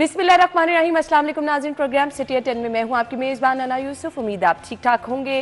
बिस्मिल्लाहिर्रहमानिर्रहीम। अस्सलाम वालेकुम नाज़रीन, प्रोग्राम सिटी एट 10 में मैं हूं आपकी मेज़बान अना यूसुफ। उम्मीद आप ठीक ठाक होंगे।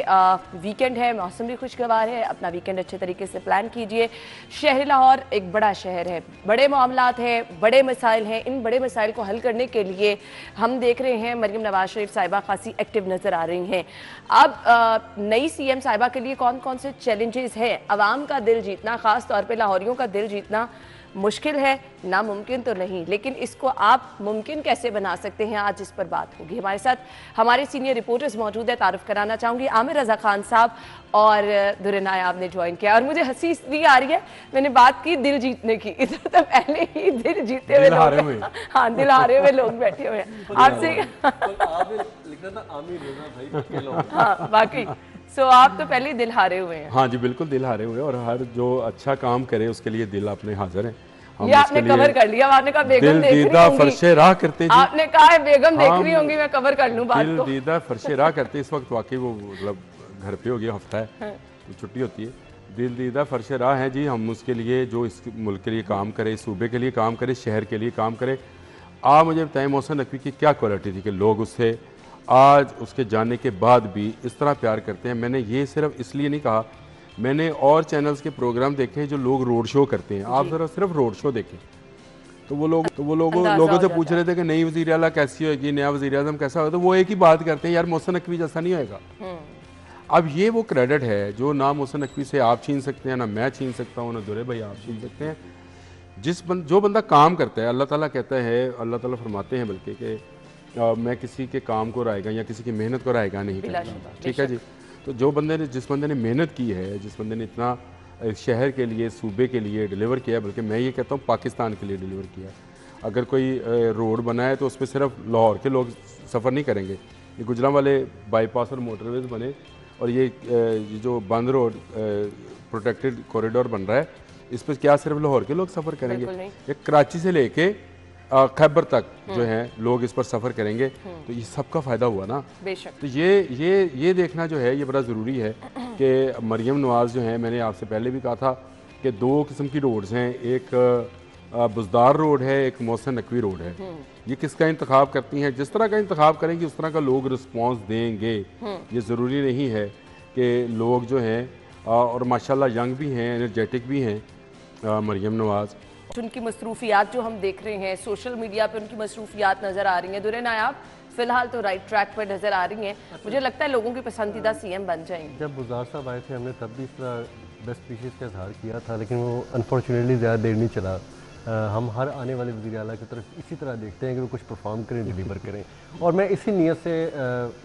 वीकेंड है, मौसम भी खुशगवार है। अपना वीकेंड अच्छे तरीके से प्लान कीजिए। शहर लाहौर एक बड़ा शहर है, बड़े मामलात हैं, बड़े मसाइल हैं। इन बड़े मसाइल को हल करने के लिए हम देख रहे हैं मरियम नवाज शरीफ साहिबा खासी एक्टिव नज़र आ रही हैं। अब नई CM साहिबा के लिए कौन कौन से चैलेंजेस हैं? अवाम का दिल जीतना, ख़ास तौर पर लाहौरियों का दिल जीतना मुश्किल है, नामुमकिन तो नहीं, लेकिन इसको आप मुमकिन कैसे बना सकते हैं, आज इस पर बात होगी। हमारे साथ हमारे सीनियर रिपोर्टर्स मौजूद है। तारुफ कराना चाहूँगी, आमिर रज़ा खान साहब और दुर्रे नायाब ने ज्वाइन किया। और मुझे हंसी इसलिए आ रही है, मैंने बात की दिल जीतने की, इधर तो पहले ही दिल जीते हुए लोग, हाँ दिल हारे हुए लोग बैठे हुए हैं आपसे। हाँ बाकी आप तो पहले दिल हारे हुए हैं। हाँ जी बिल्कुल दिल हारे हुए हैं, और हर जो अच्छा काम करे उसके लिए दिल अपने हाजिर है। ये आपने कवर कर लिया। आपने कहा बेगम देख रही होंगी, फरशे राह करते जी। आपने कहा है बेगम देख रही होंगी, मैं कवर कर लूं बात को। दिल दीदा फरशे राह करते, इस वक्त वाकई वो मतलब घर पे हो गया, हफ्ता है तो छुट्टी होती है। दिल दीदा फरशे राह है जी। हम उसके लिए जो इस मुल्क के लिए काम करे, सूबे के लिए काम करे, शहर के लिए काम करे। आप मुझे बताएं मोहसिन नकवी की क्या क्वालिटी थी कि लोग उससे आज उसके जाने के बाद भी इस तरह प्यार करते हैं। मैंने ये सिर्फ इसलिए नहीं कहा, मैंने और चैनल्स के प्रोग्राम देखे जो लोग रोड शो करते हैं। आप ज़रा सिर्फ रोड शो देखें तो वो लोगों से पूछ रहे थे कि नई वज़ीर आला कैसी होगी, नया वज़ीर आज़म कैसा होगा, तो वो एक ही बात करते हैं, यार मोहसिन नकवी जैसा नहीं होएगा। अब ये वो क्रेडिट है जो ना मोहसिन नकवी से आप छीन सकते हैं, ना मैं छीन सकता हूँ, ना दुरे भाई आप छीन सकते हैं। जो बंदा काम करता है, अल्लाह ताला कहता है, अल्लाह ताला फरमाते हैं बल्कि कि मैं किसी के काम को रायगा या किसी की मेहनत को रायगा नहीं करता। ठीक है जी। तो जिस बंदे ने मेहनत की है, जिस बंदे ने इतना शहर के लिए, सूबे के लिए डिलीवर किया, बल्कि मैं ये कहता हूँ पाकिस्तान के लिए डिलीवर किया। अगर कोई रोड बना है तो उस पर सिर्फ लाहौर के लोग सफ़र नहीं करेंगे। ये गुजरांवाले बाईपास और मोटरवेज बने, और ये जो बंद रोड प्रोटेक्टेड कॉरिडोर बन रहा है, इस पर क्या सिर्फ लाहौर के लोग सफ़र करेंगे? ये कराची से लेके खैबर तक जो है लोग इस पर सफ़र करेंगे, तो ये सबका फ़ायदा हुआ ना। बेशक। तो ये देखना जो है ये बड़ा ज़रूरी है कि मरियम नवाज़ जो है, मैंने आपसे पहले भी कहा था कि दो किस्म की रोड्स हैं, एक बुज़दार रोड है, एक मोहसिन नकवी रोड है। ये किसका इंतखाब करती हैं? जिस तरह का इंतखाब करेंगे उस तरह का लोग रिस्पॉन्स देंगे। ये ज़रूरी नहीं है कि लोग जो हैं, और माशाल्लाह यंग भी हैं, एनर्जेटिक भी हैं मरियम नवाज़। उनकी मसरूफियात जो हम देख रहे हैं, सोशल मीडिया पे उनकी मसरूफियात नज़र आ रही हैं। दुर्रे नायाब फिलहाल तो राइट ट्रैक पर नज़र आ रही हैं। मुझे लगता है लोगों की पसंदीदा CM बन जाएंगे। जब बुज़दार साहब आए थे हमने तब भी इस तरह बेस्ट विशेज़ का इजहार किया था, लेकिन वो अनफॉर्चुनेटली ज़्यादा देर नहीं चला। हम हर आने वाले वज़ीर आला की तरफ इसी तरह देखते हैं कि वो कुछ परफॉर्म करें, डिलीवर करें, और मैं इसी नीयत से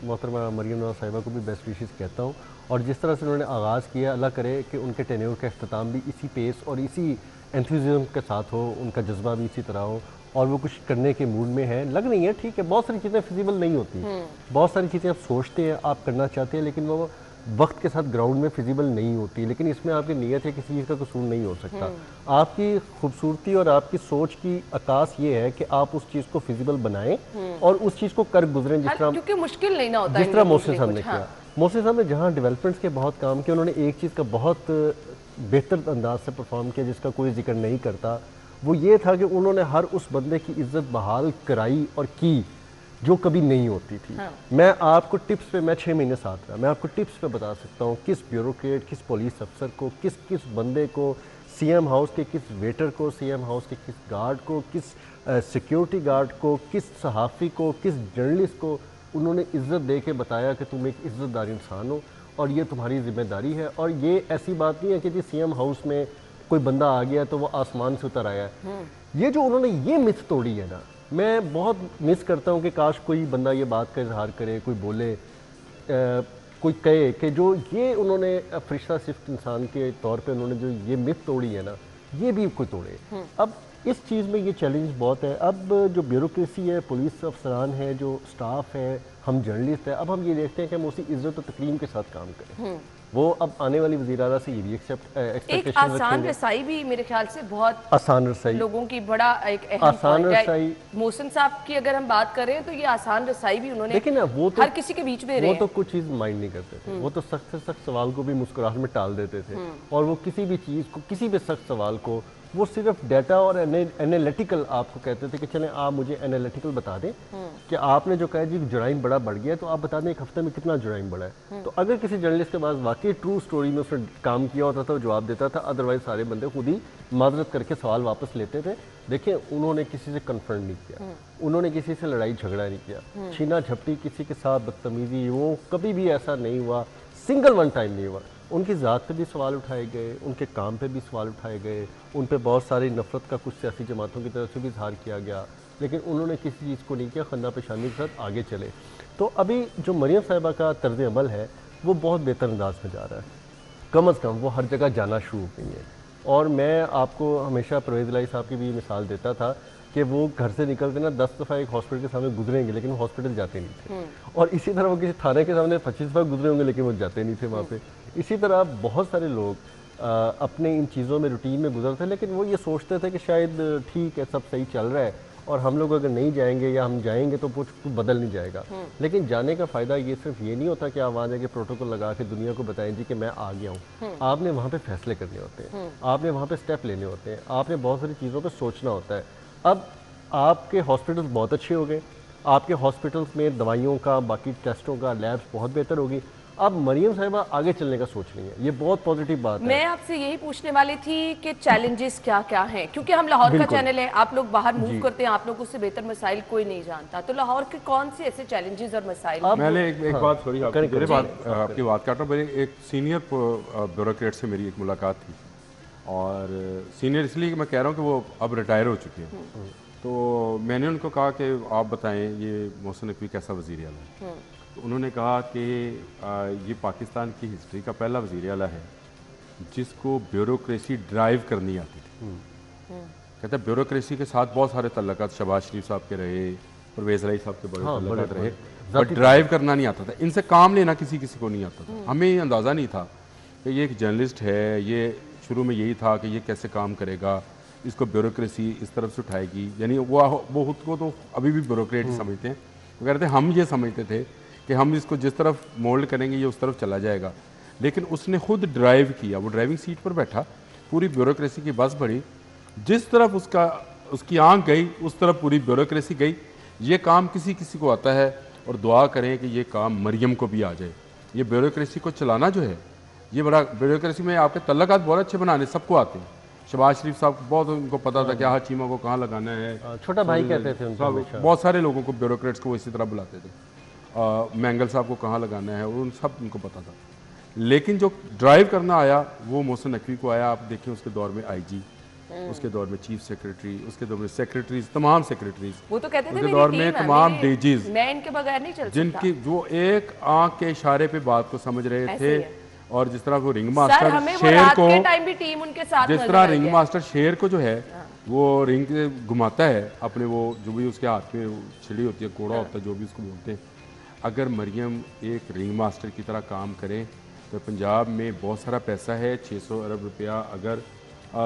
मोहतरमा मरियम नवाज़ साहिबा को भी बेस्ट विशेज़ कहता हूँ। और जिस तरह से उन्होंने आगाज़ किया, अल्लाह करे कि उनके टेन्योर का अख्ताम भी इसी पेस और इसी एंथुसियाज्म के साथ हो, उनका जज्बा भी इसी तरह हो, और वो कुछ करने के मूड में है। लग नहीं है, ठीक है, बहुत सारी चीज़ें फिजिबल नहीं होती, बहुत सारी चीज़ें आप सोचते हैं, आप करना चाहते हैं, लेकिन वो वक्त के साथ ग्राउंड में फिजिबल नहीं होती। लेकिन इसमें आपकी नीयत है, किसी चीज़ का कसूर नहीं हो सकता। आपकी खूबसूरती और आपकी सोच की अकास ये है कि आप उस चीज़ को फिजिबल बनाएं और उस चीज़ को कर गुजरें, जिस तरह क्योंकि मुश्किल नहीं ना होता, जिस तरह मोहसिन साहब ने किया। मोहसिन साहब ने जहाँ डेवलपमेंट्स के बहुत काम किए, उन्होंने एक चीज़ का बहुत बेहतर अंदाज से परफॉर्म किया जिसका कोई जिक्र नहीं करता। वो ये था कि उन्होंने हर उस बंदे की इज्जत बहाल कराई और की जो कभी नहीं होती थी। मैं आपको टिप्स पे, मैं 6 महीने साथ रहा, मैं आपको टिप्स पे बता सकता हूँ किस ब्यूरोक्रेट, किस पुलिस अफसर को, किस किस बंदे को, CM हाउस के किस वेटर को, CM हाउस के किस गार्ड को, किस सिक्योरिटी गार्ड को, किस सहाफ़ी को, किस जर्नलिस्ट को उन्होंने इज्जत दे के बताया कि तुम एक इज्जतदार इंसान हो और ये तुम्हारी जिम्मेदारी है। और ये ऐसी बात नहीं है कि जी CM हाउस में कोई बंदा आ गया तो वो आसमान से उतर आया है। ये जो उन्होंने ये मिथ तोड़ी है ना, मैं बहुत मिस करता हूँ कि काश कोई बंदा ये बात का इजहार करे, कोई बोले, कोई कहे कि जो ये उन्होंने फरिश्ता सिफ्त इंसान के तौर पे उन्होंने जो ये मिथ तोड़ी है ना, ये भी कोई तोड़े। अब इस चीज़ में ये चैलेंज बहुत है। अब जो ब्यूरोक्रेसी है, पुलिस अफसरान है, जो स्टाफ है, हम जर्नलिस्ट है, अब हम ये देखते हैं कि हम उसी इज्जत और तकरीम के साथ काम करें। वो अब आने वाली वज़ीर आला से ये भी एक आसान रसाई भी मेरे ख्याल से बहुत आसान रसाई लोगों की बड़ा एक अहम आसान रसाई। मोहसिन साहब की अगर हम बात करें तो ये आसान रसाई भी उन्होंने, लेकिन ना वो तो हर किसी के बीच में रहे, वो तो कुछ चीज़ माइंड नहीं करते थे। वो तो सख्त से सख्त सवाल को भी मुस्कुराहट में टाल देते थे, और वो किसी भी चीज़ को, किसी भी सख्त सवाल को वो सिर्फ डाटा और एनालिटिकल आपको कहते थे कि चलें आप मुझे एनालिटिकल बता दें कि आपने जो कहा जी जुराइम बड़ा बढ़ गया है, तो आप बता दें एक हफ्ते में कितना जुराइम बढ़ा है। तो अगर किसी जर्नलिस्ट के पास वाकई ट्रू स्टोरी में उसने काम किया होता था वो जवाब देता था, अदरवाइज सारे बंदे खुद ही माजरत करके सवाल वापस लेते थे। देखिए उन्होंने किसी से कन्फ्रंट नहीं किया, उन्होंने किसी से लड़ाई झगड़ा नहीं किया, छीना झपटी किसी के साथ बदतमीजी, वो कभी भी ऐसा नहीं हुआ, सिंगल वन टाइम नहीं हुआ। उनकी ज़ात पे भी सवाल उठाए गए, उनके काम पे भी सवाल उठाए गए, उन पे बहुत सारी नफरत का कुछ सियासी जमातों की तरफ से भी इजहार किया गया, लेकिन उन्होंने किसी चीज़ को नहीं किया, खन्ना पेशानी के साथ आगे चले। तो अभी जो मरियम साहिबा का तर्ज अमल है वो बहुत बेहतर अंदाज में जा रहा है, कम अज़ कम वो हर जगह जाना शुरू हो गई है। और मैं आपको हमेशा परवेज़ इलाही साहब की भी मिसाल देता था कि वो घर से निकलते ना 10 दफ़ा एक हॉस्पिटल के सामने गुजरेंगे लेकिन वो हॉस्पिटल जाते नहीं थे, और इसी तरह वो किसी थाने के सामने 25 दफ़ा गुजरे होंगे लेकिन वो जाते नहीं थे वहाँ पे। इसी तरह बहुत सारे लोग अपने इन चीज़ों में रूटीन में गुजरते, लेकिन वो ये सोचते थे कि शायद ठीक है सब सही चल रहा है और हम लोग अगर नहीं जाएंगे या हम जाएंगे तो कुछ बदल नहीं जाएगा। लेकिन जाने का फ़ायदा ये सिर्फ ये नहीं होता कि आप वहाँ जाके प्रोटोकॉल लगा के दुनिया को बताएं जी कि मैं आ गया हूँ। आपने वहाँ पे फैसले करने होते हैं, आपने वहाँ पे स्टेप लेने होते हैं, आपने बहुत सारी चीज़ों पर सोचना होता है। अब आपके हॉस्पिटल्स बहुत अच्छे हो गए, आपके हॉस्पिटल्स में दवाइयों का, बाकी टेस्टों का, लैब्स बहुत बेहतर होगी। अब मरियम साहिबा आगे चलने का सोच रही है, ये बहुत पॉजिटिव बात है। मैं आपसे यही पूछने वाली थी कि चैलेंजेस क्या क्या हैं, क्योंकि हम लाहौर का चैनल है, आप लोग बाहर मूव करते हैं, आप लोगों से बेहतर मसाइल कोई नहीं जानता, तो लाहौर के कौन से ऐसे चैलेंजेस और मसाइल? मैंने एक बात, सॉरी आपकी बात काट रहा हूँ, एक सीनियर ब्यूरोक्रेट से मेरी एक मुलाकात थी, और सीनियर इसलिए मैं कह रहा हूँ कि वो अब रिटायर हो चुके हैं। तो मैंने उनको कहा कि आप बताएं ये मोहसिन नकवी कैसा वज़ीर आला है। तो उन्होंने कहा कि ये पाकिस्तान की हिस्ट्री का पहला वज़ीर आला है जिसको ब्यूरोक्रेसी ड्राइव करनी आती थी। कहता है ब्यूरोक्रेसी के साथ बहुत सारे तल्लुकात शहबाज शरीफ साहब के रहे, परवेज़ इलाही साहब के बड़े तल्लुकात रहे, बट ड्राइव करना नहीं आता था, इनसे काम लेना किसी को नहीं आता था। हमें अंदाज़ा नहीं था कि ये एक जर्नलिस्ट है, ये शुरू में यही था कि ये कैसे काम करेगा, इसको ब्यूरोक्रेसी इस तरफ से उठाएगी, यानी वो खुद को तो अभी भी ब्यूरोक्रेट समझते हैं। वो कहते हैं हम ये समझते थे कि हम इसको जिस तरफ मोल्ड करेंगे ये उस तरफ चला जाएगा, लेकिन उसने खुद ड्राइव किया, वो ड्राइविंग सीट पर बैठा, पूरी ब्यूरोक्रेसी की बस बढ़ी, जिस तरफ उसकी आंख गई उस तरफ पूरी ब्यूरोक्रेसी गई। ये काम किसी को आता है, और दुआ करें कि ये काम मरियम को भी आ जाए। ये ब्यूरोक्रेसी को चलाना जो है, ये बड़ा, ब्यूरोक्रेसी में आपके तल्लुकात बहुत अच्छे बनाने सबको आते हैं। शहबाज शरीफ साहब को बहुत उनको पता था कि हाँ चीमा को कहाँ लगाना है, छोटा भाई कहते थे उनको, बहुत सारे लोगों को ब्यूरोक्रेट्स को इसी तरह बुलाते थे, मैंगल साहब को कहाँ लगाना है, उन सब उनको पता था। लेकिन जो ड्राइव करना आया वो मोहसिन नकवी को आया। आप देखें उसके दौर में आईजी, उसके दौर में चीफ सेक्रेटरी, उसके दौर में सेक्रेटरीज, तमाम सेक्रेटरीज, वो तो कहते थे उसके दौर में तमाम डीजीज, मैं इनके बगैर नहीं चल सकता, जिनकी जो एक आंख के इशारे पे बात को समझ रहे थे। और जिस तरह वो रिंग मास्टर शेर को, जिस तरह रिंग मास्टर शेर को जो है वो रिंग घुमाता है अपने, वो जो भी उसके हाथ में छिड़ी होती है, कोड़ा होता है, जो भी उसको बोलते हैं, अगर मरियम एक रिंग मास्टर की तरह काम करे तो पंजाब में बहुत सारा पैसा है। 600 अरब रुपया, अगर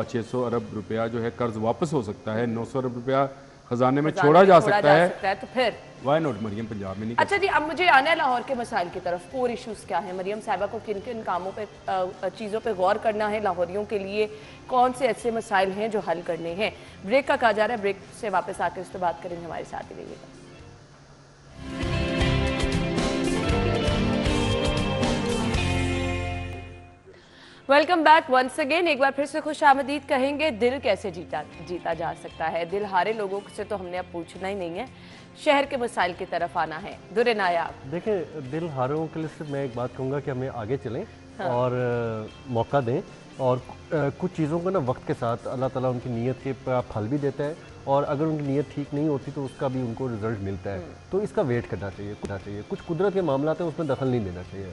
600 अरब रुपया जो है कर्ज वापस हो सकता है, 900 अरब रुपया खजाने में छोड़ा जा सकता है, तो फिर वाई नॉट मरियम पंजाब में नहीं। अच्छा जी, अब मुझे आना है लाहौर के मसाइल की तरफ। कोर इश्यूज क्या है, मरियम साहिबा को किन किन कामों पे, चीज़ों पे गौर करना है, लाहौरियों के लिए कौन से ऐसे मसाइल हैं जो हल करने हैं। ब्रेक का कहा जा रहा है, ब्रेक से वापस आकर इस पर बात करेंगे, हमारे साथ ही रहिएगा। Welcome back once again. एक बार फिर से खुश आमदीद कहेंगे। दिल कैसे जीता जा सकता है? दिल हारे लोगों से तो हमने अब पूछना ही नहीं है, शहर के मसाइल की तरफ आना है। दुरे नायाब देखें, दिल हारों के लिए सिर्फ मैं एक बात कहूँगा कि हमें आगे चलें और मौका दें, और कुछ चीज़ों को ना वक्त के साथ अल्लाह ताला उनकी नीयत के फल भी देता है, और अगर उनकी नीयत ठीक नहीं होती तो उसका भी उनको रिजल्ट मिलता है। तो इसका वेट करना चाहिए। कुछ कुदरत के मामला हैं उसमें दखल नहीं देना चाहिए।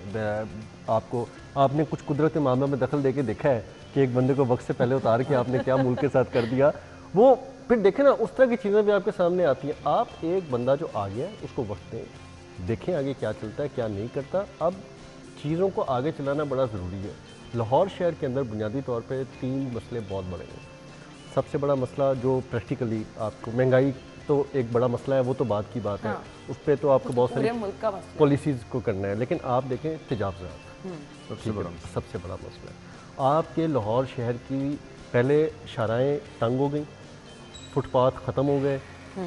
आपने कुछ कुदरत के मामलों में दखल देके देखा है कि एक बंदे को वक्त से पहले उतार के आपने क्या मुल्क के साथ कर दिया, वो फिर देखें ना, उस तरह की चीज़ें भी आपके सामने आती हैं। आप एक बंदा जो आ गया उसको वक्त दें, देखें आगे क्या चलता है क्या नहीं करता। अब चीज़ों को आगे चलाना बड़ा ज़रूरी है। लाहौर शहर के अंदर बुनियादी तौर पे 3 मसले बहुत बड़े हैं। सबसे बड़ा मसला जो प्रैक्टिकली आपको, महंगाई तो एक बड़ा मसला है, वो तो बात की बात है, उस पर तो आपको बहुत सारी पॉलिसीज़ को करना है। लेकिन आप देखें तेजाब ज़रात सबसे बड़ा मसला है। आपके लाहौर शहर की पहले शाराएँ तंग हो गई, फुटपाथ ख़त्म हो गए,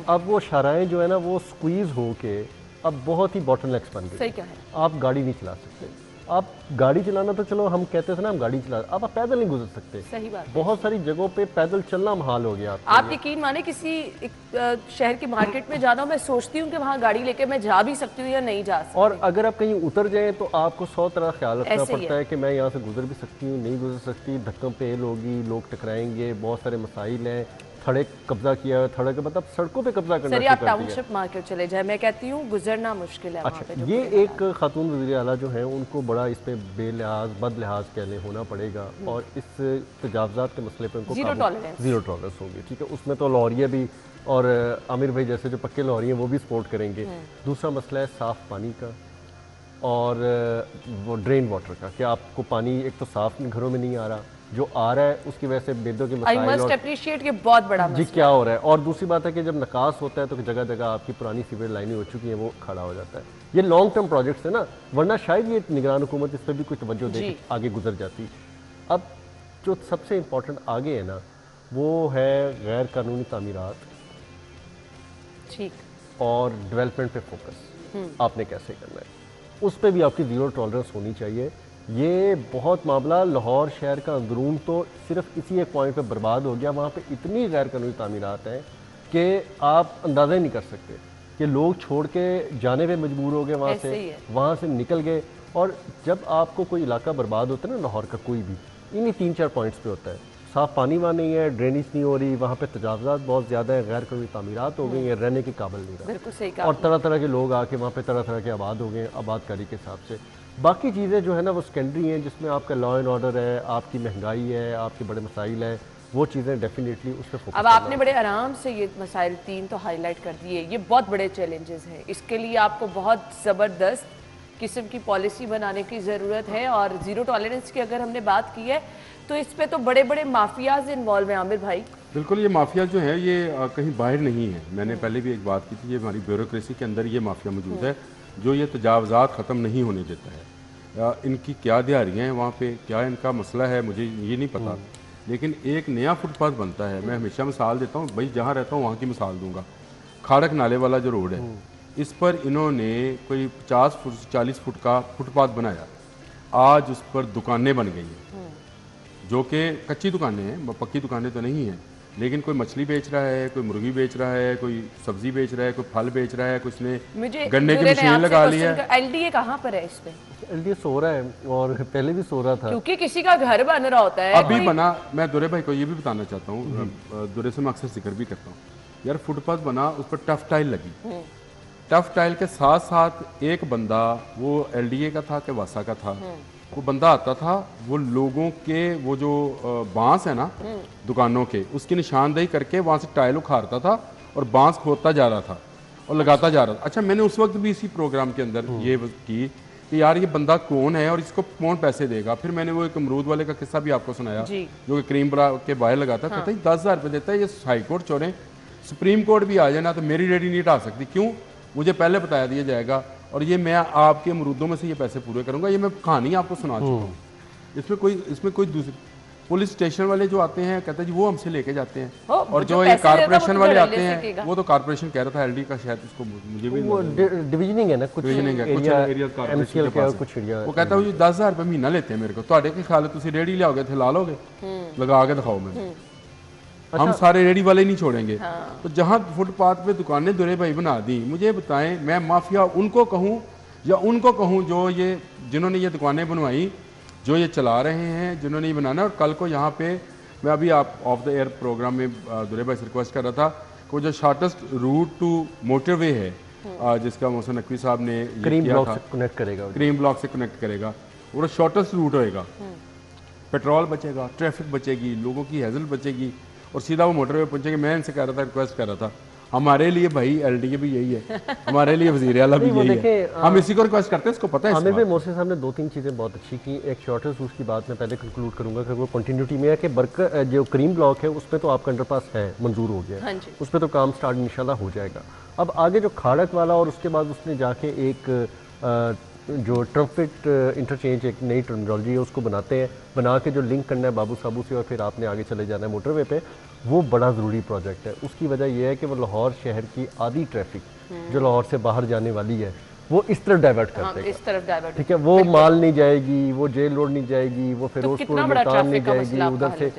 अब वो शाराएँ जो है ना वो स्क्वीज़ हो के अब बहुत ही बॉटलनेक्स बन गई। सही कहा है। आप गाड़ी नहीं चला सकते, आप गाड़ी चलाना तो चलो हम कहते थे ना हम गाड़ी चला, अब आप पैदल नहीं गुजर सकते। सही बात है। बहुत सारी जगहों पे पैदल चलना महाल हो गया। आप यकीन माने किसी एक शहर की मार्केट में जाना, मैं सोचती हूँ कि वहाँ गाड़ी लेके मैं जा भी सकती हूँ या नहीं जा सकती। और अगर आप कहीं उतर जाएं तो आपको 100 तरह ख्याल रखना ऐसे ही पड़ता है कि मैं यहाँ से गुजर भी सकती हूँ, नहीं गुजर सकती, धक्कम पेल होगी, लोग टकराएंगे, बहुत सारे मसाइल हैं, सड़क कब्जा किया है, सड़क मतलब सड़कों पे कब्जा करना सर शुरू आप कर दिया। टाउनशिप मार्केट चले जाए, मैं कहती हूँ गुजरना मुश्किल है वहाँ पे। अच्छा, ये एक खातून वज़ीर आला जो हैं उनको बड़ा इस पे बेलिहाज बद लिहाज कहने होना पड़ेगा और इस तजावज़ात के मसले पे उनको ज़ीरो टॉलरेंस होगी। ठीक है, उसमें तो लाहौरिया भी और आमिर भाई जैसे जो पक्के लाहौरी हैं वो भी सपोर्ट करेंगे। दूसरा मसला है साफ़ पानी का और वो ड्रेन वाटर का, कि आपको पानी एक तो साफ़ घरों में नहीं आ रहा, जो आ रहा है उसकी वजह से बेदों के आई मसाइल मस्ट अप्रिशिएट कि बहुत बड़ा जी क्या हो रहा है। और दूसरी बात है कि जब निकास होता है तो जगह जगह आपकी पुरानी सीवरेज लाइनें हो चुकी हैं, वो खड़ा हो जाता है। ये लॉन्ग टर्म प्रोजेक्ट्स है ना, वरना शायद ये निगरान हुकूमत इस पर भी कोई तवज्जो दे के आगे गुजर जाती। अब जो सबसे इम्पोर्टेंट आगे है ना वो है गैर कानूनी तामीरात ठीक और डेवलपमेंट पे फोकस आपने कैसे करना है, उस पर भी आपकी ज़ीरो टॉलरेंस होनी चाहिए। ये बहुत मामला लाहौर शहर का अंदरून तो सिर्फ इसी एक पॉइंट पे बर्बाद हो गया। वहाँ पे इतनी गैर कानूनी तामीरात हैं कि आप अंदाज़ा ही नहीं कर सकते कि लोग छोड़ के जाने पे मजबूर हो गए वहाँ से निकल गए। और जब आपको कोई इलाका बर्बाद होता है ना लाहौर का कोई भी, इन्हीं 3-4 पॉइंट्स पे होता है। साफ़ पानी वहाँ नहीं है, ड्रेनेज नहीं हो रही, वहाँ पे तजावज़ात बहुत ज़्यादा है, गैर कानूनी तामीरात हो गई हैं, रहने के काबिल नहीं रहा। बिल्कुल सही कहा। और तरह तरह के लोग आके वहाँ पे तरह तरह के आबाद हो गए आबादकारी के हिसाब से। बाकी चीज़ें जो है ना वो सेकेंडरी हैं, जिसमें आपका लॉ एंड ऑर्डर है, आपकी महंगाई है, आपके बड़े मसाइल हैं, वो चीज़ें डेफिनेटली उस पर फोकस। अब आपने बड़े आराम से ये मसाइल 3 तो हाईलाइट कर दिए, ये बहुत बड़े चैलेंजेस हैं, इसके लिए आपको बहुत ज़बरदस्त किस्म की पॉलिसी बनाने की ज़रूरत है। और ज़ीरो टॉलरेंस की अगर हमने बात की है तो इस पे तो बड़े बड़े माफियाज इन्वॉल्व हैं आमिर भाई। बिल्कुल, ये माफिया जो है ये कहीं बाहर नहीं है। मैंने पहले भी एक बात की थी, ये हमारी ब्यूरोक्रेसी के अंदर ये माफिया मौजूद है जो ये तजावज़ात ख़त्म नहीं होने देता है। इनकी क्या दिहाड़ियाँ हैं वहाँ पे, क्या इनका मसला है मुझे ये नहीं पता। लेकिन एक नया फुटपाथ बनता है, मैं हमेशा मिसाल देता हूँ भाई, जहाँ रहता हूँ वहाँ की मिसाल दूंगा। खाड़क नाले वाला जो रोड है, इस पर इन्होंने कोई 50 फुट 40 फुट का फुटपाथ बनाया। आज उस पर दुकानें बन गई हैं जो कि कच्ची दुकानें हैं, पक्की दुकानें तो नहीं हैं। लेकिन कोई मछली बेच रहा है, कोई मुर्गी बेच रहा है, कोई सब्जी बेच रहा है, कोई फल बेच रहा है, कुछ ने गन्ने की मशीन लगा ली है। एलडीए कहाँ पर है इस पे? एलडीए सो रहा है और पहले भी सो रहा था, क्योंकि किसी का घर बन रहा होता है अभी बना। मैं दुरे भाई को ये भी बताना चाहता हूँ, दुरे से मैं अक्सर जिक्र भी करता हूँ यार, फुटपाथ बना, उस पर टफ टाइल लगी। टफ टाइल के साथ साथ एक बंदा, वो एलडीए का था कि वासा का था, वो बंदा आता था, वो लोगों के वो जो बांस है ना दुकानों के, उसकी निशानदेही करके वहाँ से टाइल उखाड़ता था और बांस खोदता जा रहा था और लगाता जा रहा था। अच्छा, मैंने उस वक्त भी इसी प्रोग्राम के अंदर ये की कि यार ये बंदा कौन है और इसको कौन पैसे देगा। फिर मैंने वो एक अमरूद वाले का किस्सा भी आपको सुनाया जो कि क्रीम ब्रा के बाहर लगाता, कहता है 10,000 रुपये देता है, ये हाई कोर्ट छोड़े सुप्रीम कोर्ट भी आ जाए ना तो मेरी रेडी नहीं हटा सकती। क्यों? मुझे पहले बताया दिया जाएगा और ये मैं आपके अमरूदों में से ये पैसे पूरे करूंगा। ये मैं कहानी आपको सुना चुका हूँ। इसमें कोई दूसरी पुलिस स्टेशन वाले जो आते हैं कहते हैं जी वो हमसे लेके जाते हैं, और जो ये कारपोरेशन वाले आते हैं वो तो कारपोरेशन कह रहा था एलडी का, शायद इसको मुझे भी वो डिविजनिंग है ना, कुछ एरिया कारपोरेशन के कुछ एरिया। वो कहता है जी 10,000 रुपये महीना लेते हैं मेरे को, ਤੁਹਾਡੇ ਕੀ ਖਿਆਲ ਹੈ ਤੁਸੀਂ रेडी लियाओगे थे ला लोगे, लगा के दिखाओ मैंने। हम सारे रेडी वाले नहीं छोड़ेंगे। तो जहाँ फुटपाथ पे दुकानें दुरे भाई बना दी, मुझे बताएं मैं माफिया उनको कहूँ या उनको कहूँ जो ये जिन्होंने ये दुकानें बनवाई, जो ये चला रहे हैं, जिन्होंने ये बनाना। और कल को यहाँ पे मैं अभी आप ऑफ द एयर प्रोग्राम में दुरे भाई से रिक्वेस्ट कर रहा था कि वो जो शॉर्टेस्ट रूट टू मोटरवे है जिसका मोहसिन नकवी साहब ने क्रीम ब्लॉक से कनेक्ट करेगा, क्रीम ब्लॉक से कनेक्ट करेगा, वो शॉर्टेस्ट रूट होएगा, पेट्रोल बचेगा, ट्रैफिक बचेगी, लोगों की हैजल बचेगी और सीधा वो मोटरवे पहुंचेंगे। मैं इनसे कह रहा था, रिक्वेस्ट कर रहा था, हमारे लिए भाई एलडीए भी यही है, हमारे लिए वज़ीर आला भी यही है, हम इसी को रिक्वेस्ट करते हैं, इसको पता है। आमिर भाई मोर्से साहब ने 2-3 चीज़ें बहुत अच्छी की। एक शॉर्टेज रूट की बात मैं पहले कंक्लूड करूंगा कि वो कंटिन्यूटी में है कि बरकर जो क्रीम ब्लॉक है उस पर तो आपका अंडरपास है, मंजूर हो गया, उस पर तो काम स्टार्ट इंशाल्लाह हो जाएगा। अब आगे जो खाड़क वाला और उसके बाद उसने जाके एक जो ट्रम्पेट इंटरचेंज एक नई टर्मिनोलॉजी है उसको बनाते हैं, बना के जो लिंक करना है बाबू साबू से और फिर आपने आगे चले जाना है मोटरवे पे, वो बड़ा ज़रूरी प्रोजेक्ट है। उसकी वजह यह है कि वो लाहौर शहर की आधी ट्रैफिक जो लाहौर से बाहर जाने वाली है वो इस तरफ डाइवर्ट कर देगा। इस तरफ डाइवर्ट, ठीक है, वो माल नहीं जाएगी, वो जेल रोड नहीं जाएगी, वो फिरोजपुर मुल्तान नहीं जाएगी, उधर से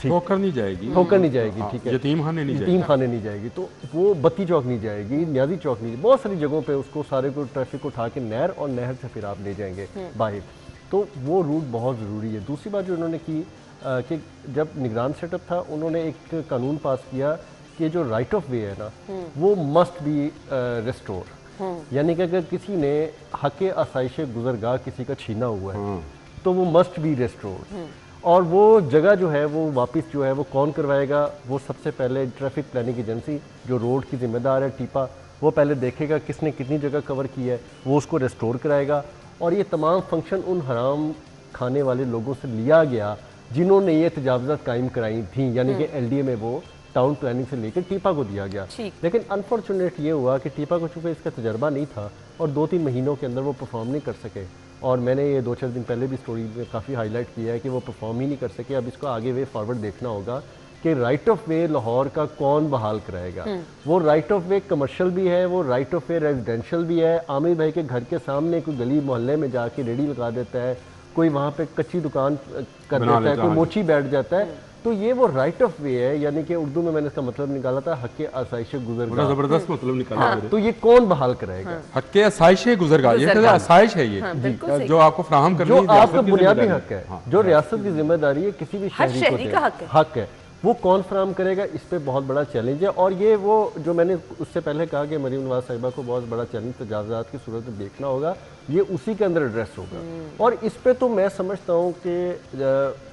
ठोकर नहीं जाएगी, ठोकर नहीं जाएगी, ठीक है, यतीम खाने नहीं जाएगी, तो वो बत्ती चौक नहीं जाएगी, न्याजी चौक नहीं, बहुत सारी जगहों पे उसको सारे को ट्रैफिक उठा के नहर और नहर से फिर आप ले जाएंगे बाहर, तो वो रूट बहुत ज़रूरी है। दूसरी बात जो उन्होंने की कि जब निगरान सेटअप था उन्होंने एक कानून पास किया कि जो राइट ऑफ वे है ना वो मस्ट बी रिस्टोर, यानी कि अगर किसी ने हक आसाइश गुजरगाह किसी का छीना हुआ है तो वो मस्ट बी रिस्टोर, और वो जगह जो है वो वापस जो है वो कौन करवाएगा, वो सबसे पहले ट्रैफिक प्लानिंग एजेंसी जो रोड की जिम्मेदार है टीपा, वो पहले देखेगा किसने कितनी जगह कवर की है, वो उसको रिस्टोर कराएगा, और ये तमाम फंक्शन उन हराम खाने वाले लोगों से लिया गया जिन्होंने ये तजावज़ात कायम कराई थी, यानी कि LDA में वो टाउन प्लानिंग से लेकर टीपा को दिया गया। लेकिन अनफॉर्चुनेट ये हुआ कि टीपा को चूँकि इसका तजर्बा नहीं था और 2-3 महीनों के अंदर वो परफॉर्म नहीं कर सके, और मैंने ये 2-4 दिन पहले भी स्टोरी में काफ़ी हाईलाइट किया है कि वो परफॉर्म ही नहीं कर सके। अब इसको आगे वे फॉरवर्ड देखना होगा कि राइट ऑफ वे लाहौर का कौन बहाल कराएगा। वो राइट ऑफ वे कमर्शियल भी है, वो राइट ऑफ वे रेजिडेंशियल भी है। आमिर भाई के घर के सामने कोई गली मोहल्ले में जाके रेडी लगा देता है, कोई वहाँ पे कच्ची दुकान कर देता है, कोई मोची बैठ जाता है, तो ये वो राइट ऑफ वे है, यानी कि उर्दू में मैंने इसका मतलब निकाला था हक आसाइश गुजरगाह, जबरदस्त मतलब निकाला। हाँ, तो ये कौन बहाल कराएगा? हक आसाइश गुजरगाह, ये तो आसाइश है ये जो आपको फराहम करनी है, जो आपका बुनियादी हक है, जो रियासत की जिम्मेदारी है किसी भी शहरी को हक है, वो कौन फराहम करेगा, इस पे बहुत बड़ा चैलेंज है। और ये वो जो मैंने उससे पहले कहा कि मरीम नवाज साहिबा को बहुत बड़ा चैलेंज तजावज़ात की सूरत में देखना होगा, ये उसी के अंदर एड्रेस होगा, और इस पे तो मैं समझता हूँ कि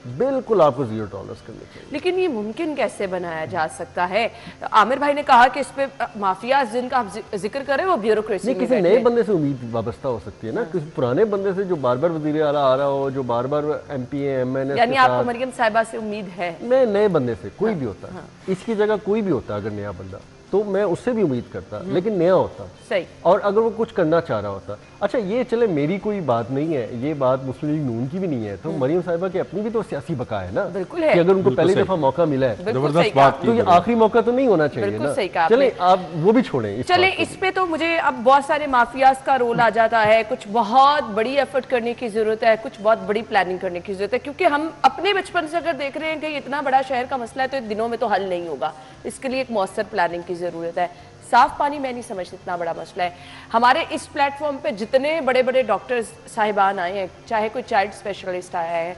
बिल्कुल आपको 0 टॉलरेंस करनी चाहिए। लेकिन ये मुमकिन कैसे बनाया जा सकता है? आमिर भाई ने कहा कि इस पे माफिया जिनका आप जिक्र करें वो ब्यूरोक्रेसी नहीं, किसी नए बंदे से उम्मीद वाबस्ता हो सकती है ना, किसी पुराने बंदे से जो बार बार वज़ीर आला आ रहा हो, जो बार बार MP MNS, यानी आपको मरियम साहिबा से उम्मीद है? मैं नए बंदे से कोई भी होता, इसकी जगह कोई भी होता अगर नया बंदा, तो मैं उससे भी उम्मीद करता, लेकिन नया होता सही, और अगर वो कुछ करना चाह रहा होता। अच्छा, ये चले मेरी कोई बात नहीं है, ये बात मुस्लिम लीग नून की भी नहीं है, तो मरीम साहिबा की अपनी भी तो सियासी बका है ना, बिल्कुल है, कि अगर उनको पहली दफा मौका मिला है, जबरदस्त बात, तो ये आखिरी मौका तो नहीं होना चाहिए ना। चले आप वो भी छोड़ें, चले इस पे तो मुझे अब बहुत सारे माफियाज का रोल आ जाता है, कुछ बहुत बड़ी एफर्ट करने की जरूरत है, कुछ बहुत बड़ी प्लानिंग करने की जरूरत है, क्योंकि हम अपने बचपन से अगर देख रहे हैं कि इतना बड़ा शहर का मसला है तो दिनों में तो हल नहीं होगा, इसके लिए एक मौसर प्लानिंग की जरूरत है। साफ पानी मैं नहीं समझती इतना बड़ा मसला है। हमारे इस प्लेटफॉर्म पे जितने बड़े बड़े डॉक्टर्स साहिबान आए हैं, चाहे कोई चाइल्ड स्पेशलिस्ट आया है,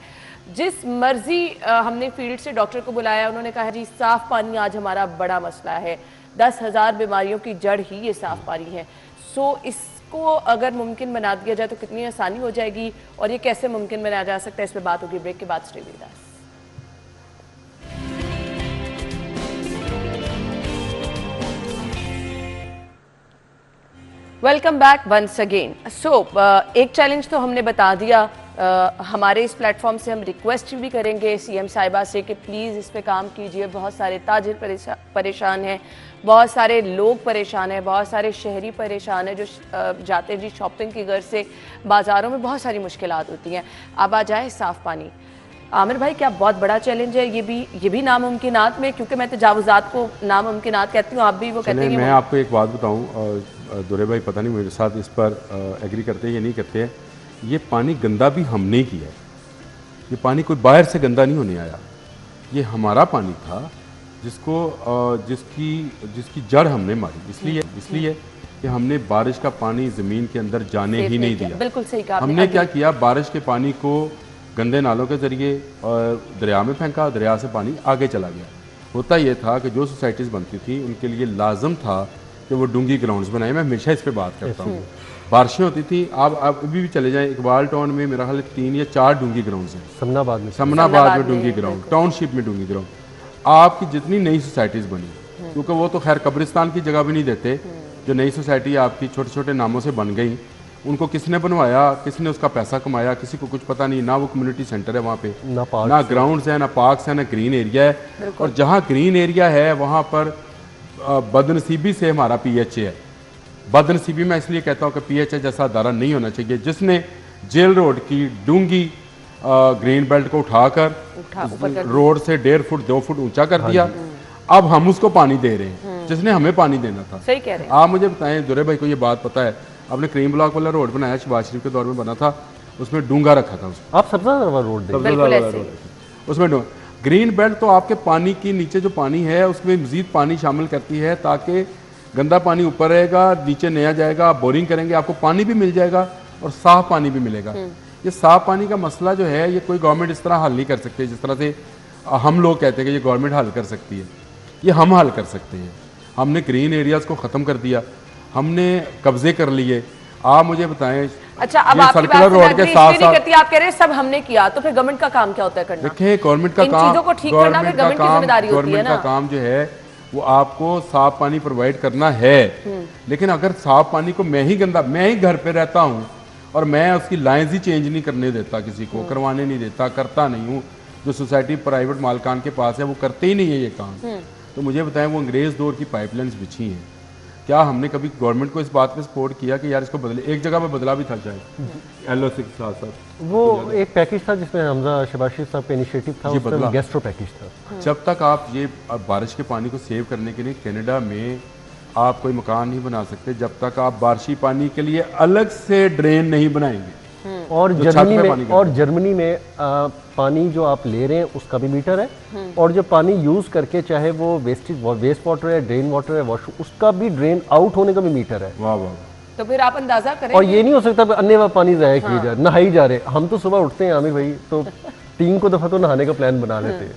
जिस मर्जी हमने फील्ड से डॉक्टर को बुलाया, उन्होंने कहा जी साफ पानी आज हमारा बड़ा मसला है, 10,000 बीमारियों की जड़ ही ये साफ पानी है। सो इसको अगर मुमकिन बना दिया जाए तो कितनी आसानी हो जाएगी, और ये कैसे मुमकिन बनाया जा सकता है, इस पर बात होगी ब्रेक के बाद। Stay with us. Welcome back once again. So एक चैलेंज तो हमने बता दिया, हमारे इस प्लेटफॉर्म से हम रिक्वेस्ट भी करेंगे CM साहिबा से कि प्लीज़ इस पे काम कीजिए। बहुत सारे ताजिर परेशान हैं, बहुत सारे लोग परेशान हैं, बहुत सारे शहरी परेशान हैं जो जाते हैं जी शॉपिंग की गर्ज से बाज़ारों में बहुत सारी मुश्किलात होती हैं। अब आ जाए साफ़ पानी। आमिर भाई, क्या बहुत बड़ा चैलेंज है ये भी नामुमकिनात में, क्योंकि मैं तजावुज़ात को नामुमकिनात कहती हूँ, आप भी वो कहते हैं। मैं आपको एक बात बताऊँ, दुरे भाई पता नहीं मेरे साथ इस पर एग्री करते हैं या नहीं करते हैं, ये पानी गंदा भी हमने किया है, ये पानी कोई बाहर से गंदा नहीं होने आया, ये हमारा पानी था जिसकी जड़ हमने मारी, इसलिए कि हमने बारिश का पानी ज़मीन के अंदर जाने ही नहीं दिया। बिल्कुल सही कहा। हमने क्या किया, बारिश के पानी को गंदे नालों के ज़रिए और दरिया में फेंका, दरिया से पानी आगे चला गया। होता ये था कि जो सोसाइटीज़ बनती थी उनके लिए लाजम था कि वो डूंगी ग्राउंड्स बनाए। मैं हमेशा इस पे बात करता हूँ, बारिशें होती थी, आप अभी भी चले जाएं इकबाल टाउन में मेरा ख्याल 3 या 4 डूंगी ग्राउंड्स हैं, समनाबाद में डूंगी ग्राउंड, टाउनशिप में डूंगी ग्राउंड। आपकी जितनी नई सोसाइटीज़ बनी, क्योंकि वो तो खैर कब्रिस्तान की जगह भी नहीं देते, जो नई सोसाइटी आपकी छोटे छोटे नामों से बन गई, उनको किसने बनवाया, किसने उसका पैसा कमाया, किसी को कुछ पता नहीं। ना वो कम्युनिटी सेंटर है वहाँ पे, ना ग्राउंड्स है, ना पार्क्स है, ना ग्रीन एरिया है। और जहाँ ग्रीन एरिया है वहाँ पर बदनसीबी से हमारा PHA है, बदनसीबी मैं इसलिए कहता हूँ कि PHA जैसा अदारा नहीं होना चाहिए जिसने जेल रोड की डूंगी ग्रीन बेल्ट को उठाकर रोड से 1.5 फुट 2 फुट ऊंचा कर दिया। अब हम उसको पानी दे रहे हैं जिसने हमें पानी देना था। सही कह रहे हैं आप मुझे बताएं, दुरे भाई को ये बात पता है, आपने क्रीम ब्लॉक वाला रोड बनाया, शहबाज शरीफ के दौर में बना था, उसमें डूंगा रखा था उसमें। आप सबसे ज़्यादा रोड देखें, बिल्कुल ऐसे ही। उसमें ग्रीन बेल्ट तो आपके पानी की नीचे जो पानी है उसमें मजीद पानी शामिल करती है ताकि गंदा पानी ऊपर रहेगा, नीचे नया जाएगा, आप बोरिंग करेंगे आपको पानी भी मिल जाएगा और साफ पानी भी मिलेगा। ये साफ पानी का मसला जो है ये कोई गवर्नमेंट इस तरह हल नहीं कर सकती जिस तरह से हम लोग कहते हैं कि ये गवर्नमेंट हल कर सकती है। ये हम हल कर सकते हैं। हमने ग्रीन एरियाज को ख़त्म कर दिया, हमने कब्जे कर लिए। आप मुझे बताएं, अच्छा अब आपकी बात रोड के साथ साथ करती है, आप कह रहे हैं सब हमने किया, तो फिर गवर्नमेंट का काम क्या होता है करना? देखिए गवर्नमेंट का काम, चीजों को ठीक करना फिर गवर्नमेंट की जिम्मेदारी होती है ना। गवर्नमेंट का काम जो है वो आपको साफ पानी प्रोवाइड करना है, लेकिन अगर साफ पानी को मैं ही घर पे रहता हूँ और मैं उसकी लाइन्स ही चेंज नहीं करने देता, किसी को करवाने नहीं देता, करता नहीं हूँ, जो सोसाइटी प्राइवेट मालकान के पास है वो करते ही नहीं है ये काम, तो मुझे बताएं वो अंग्रेज दौर की पाइपलाइंस बिछी हैं। क्या हमने कभी गवर्नमेंट को इस बात पे सपोर्ट किया कि यार इसको बदले? एक जगह पे बदला भी था शायद LOC के साथ साथ, वो एक पैकेज था जिसमें हमजा शहबाज शरीफ साहब का इनिशिएटिव था, उसका गेस्ट्रो पैकेज था। जब तक आप ये बारिश के पानी को सेव करने के लिए कनाडा में आप कोई मकान नहीं बना सकते जब तक आप बारिशी पानी के लिए अलग से ड्रेन नहीं बनाएंगे। और जर्मनी में पानी जो आप ले रहे हैं उसका भी मीटर है, और जो पानी यूज करके चाहे वो वेस्ट वाटर है, ड्रेन वाटर है, वॉशरूम, उसका भी ड्रेन आउट होने का भी मीटर है। वाह वाह। तो फिर आप अंदाजा करें। और ये नहीं हो सकता अन्य पानी जाया किया जाए, नहाई जा रहे। हम तो सुबह उठते हैं आमिर भाई तो 3 को दफा तो नहाने का प्लान बना लेते हैं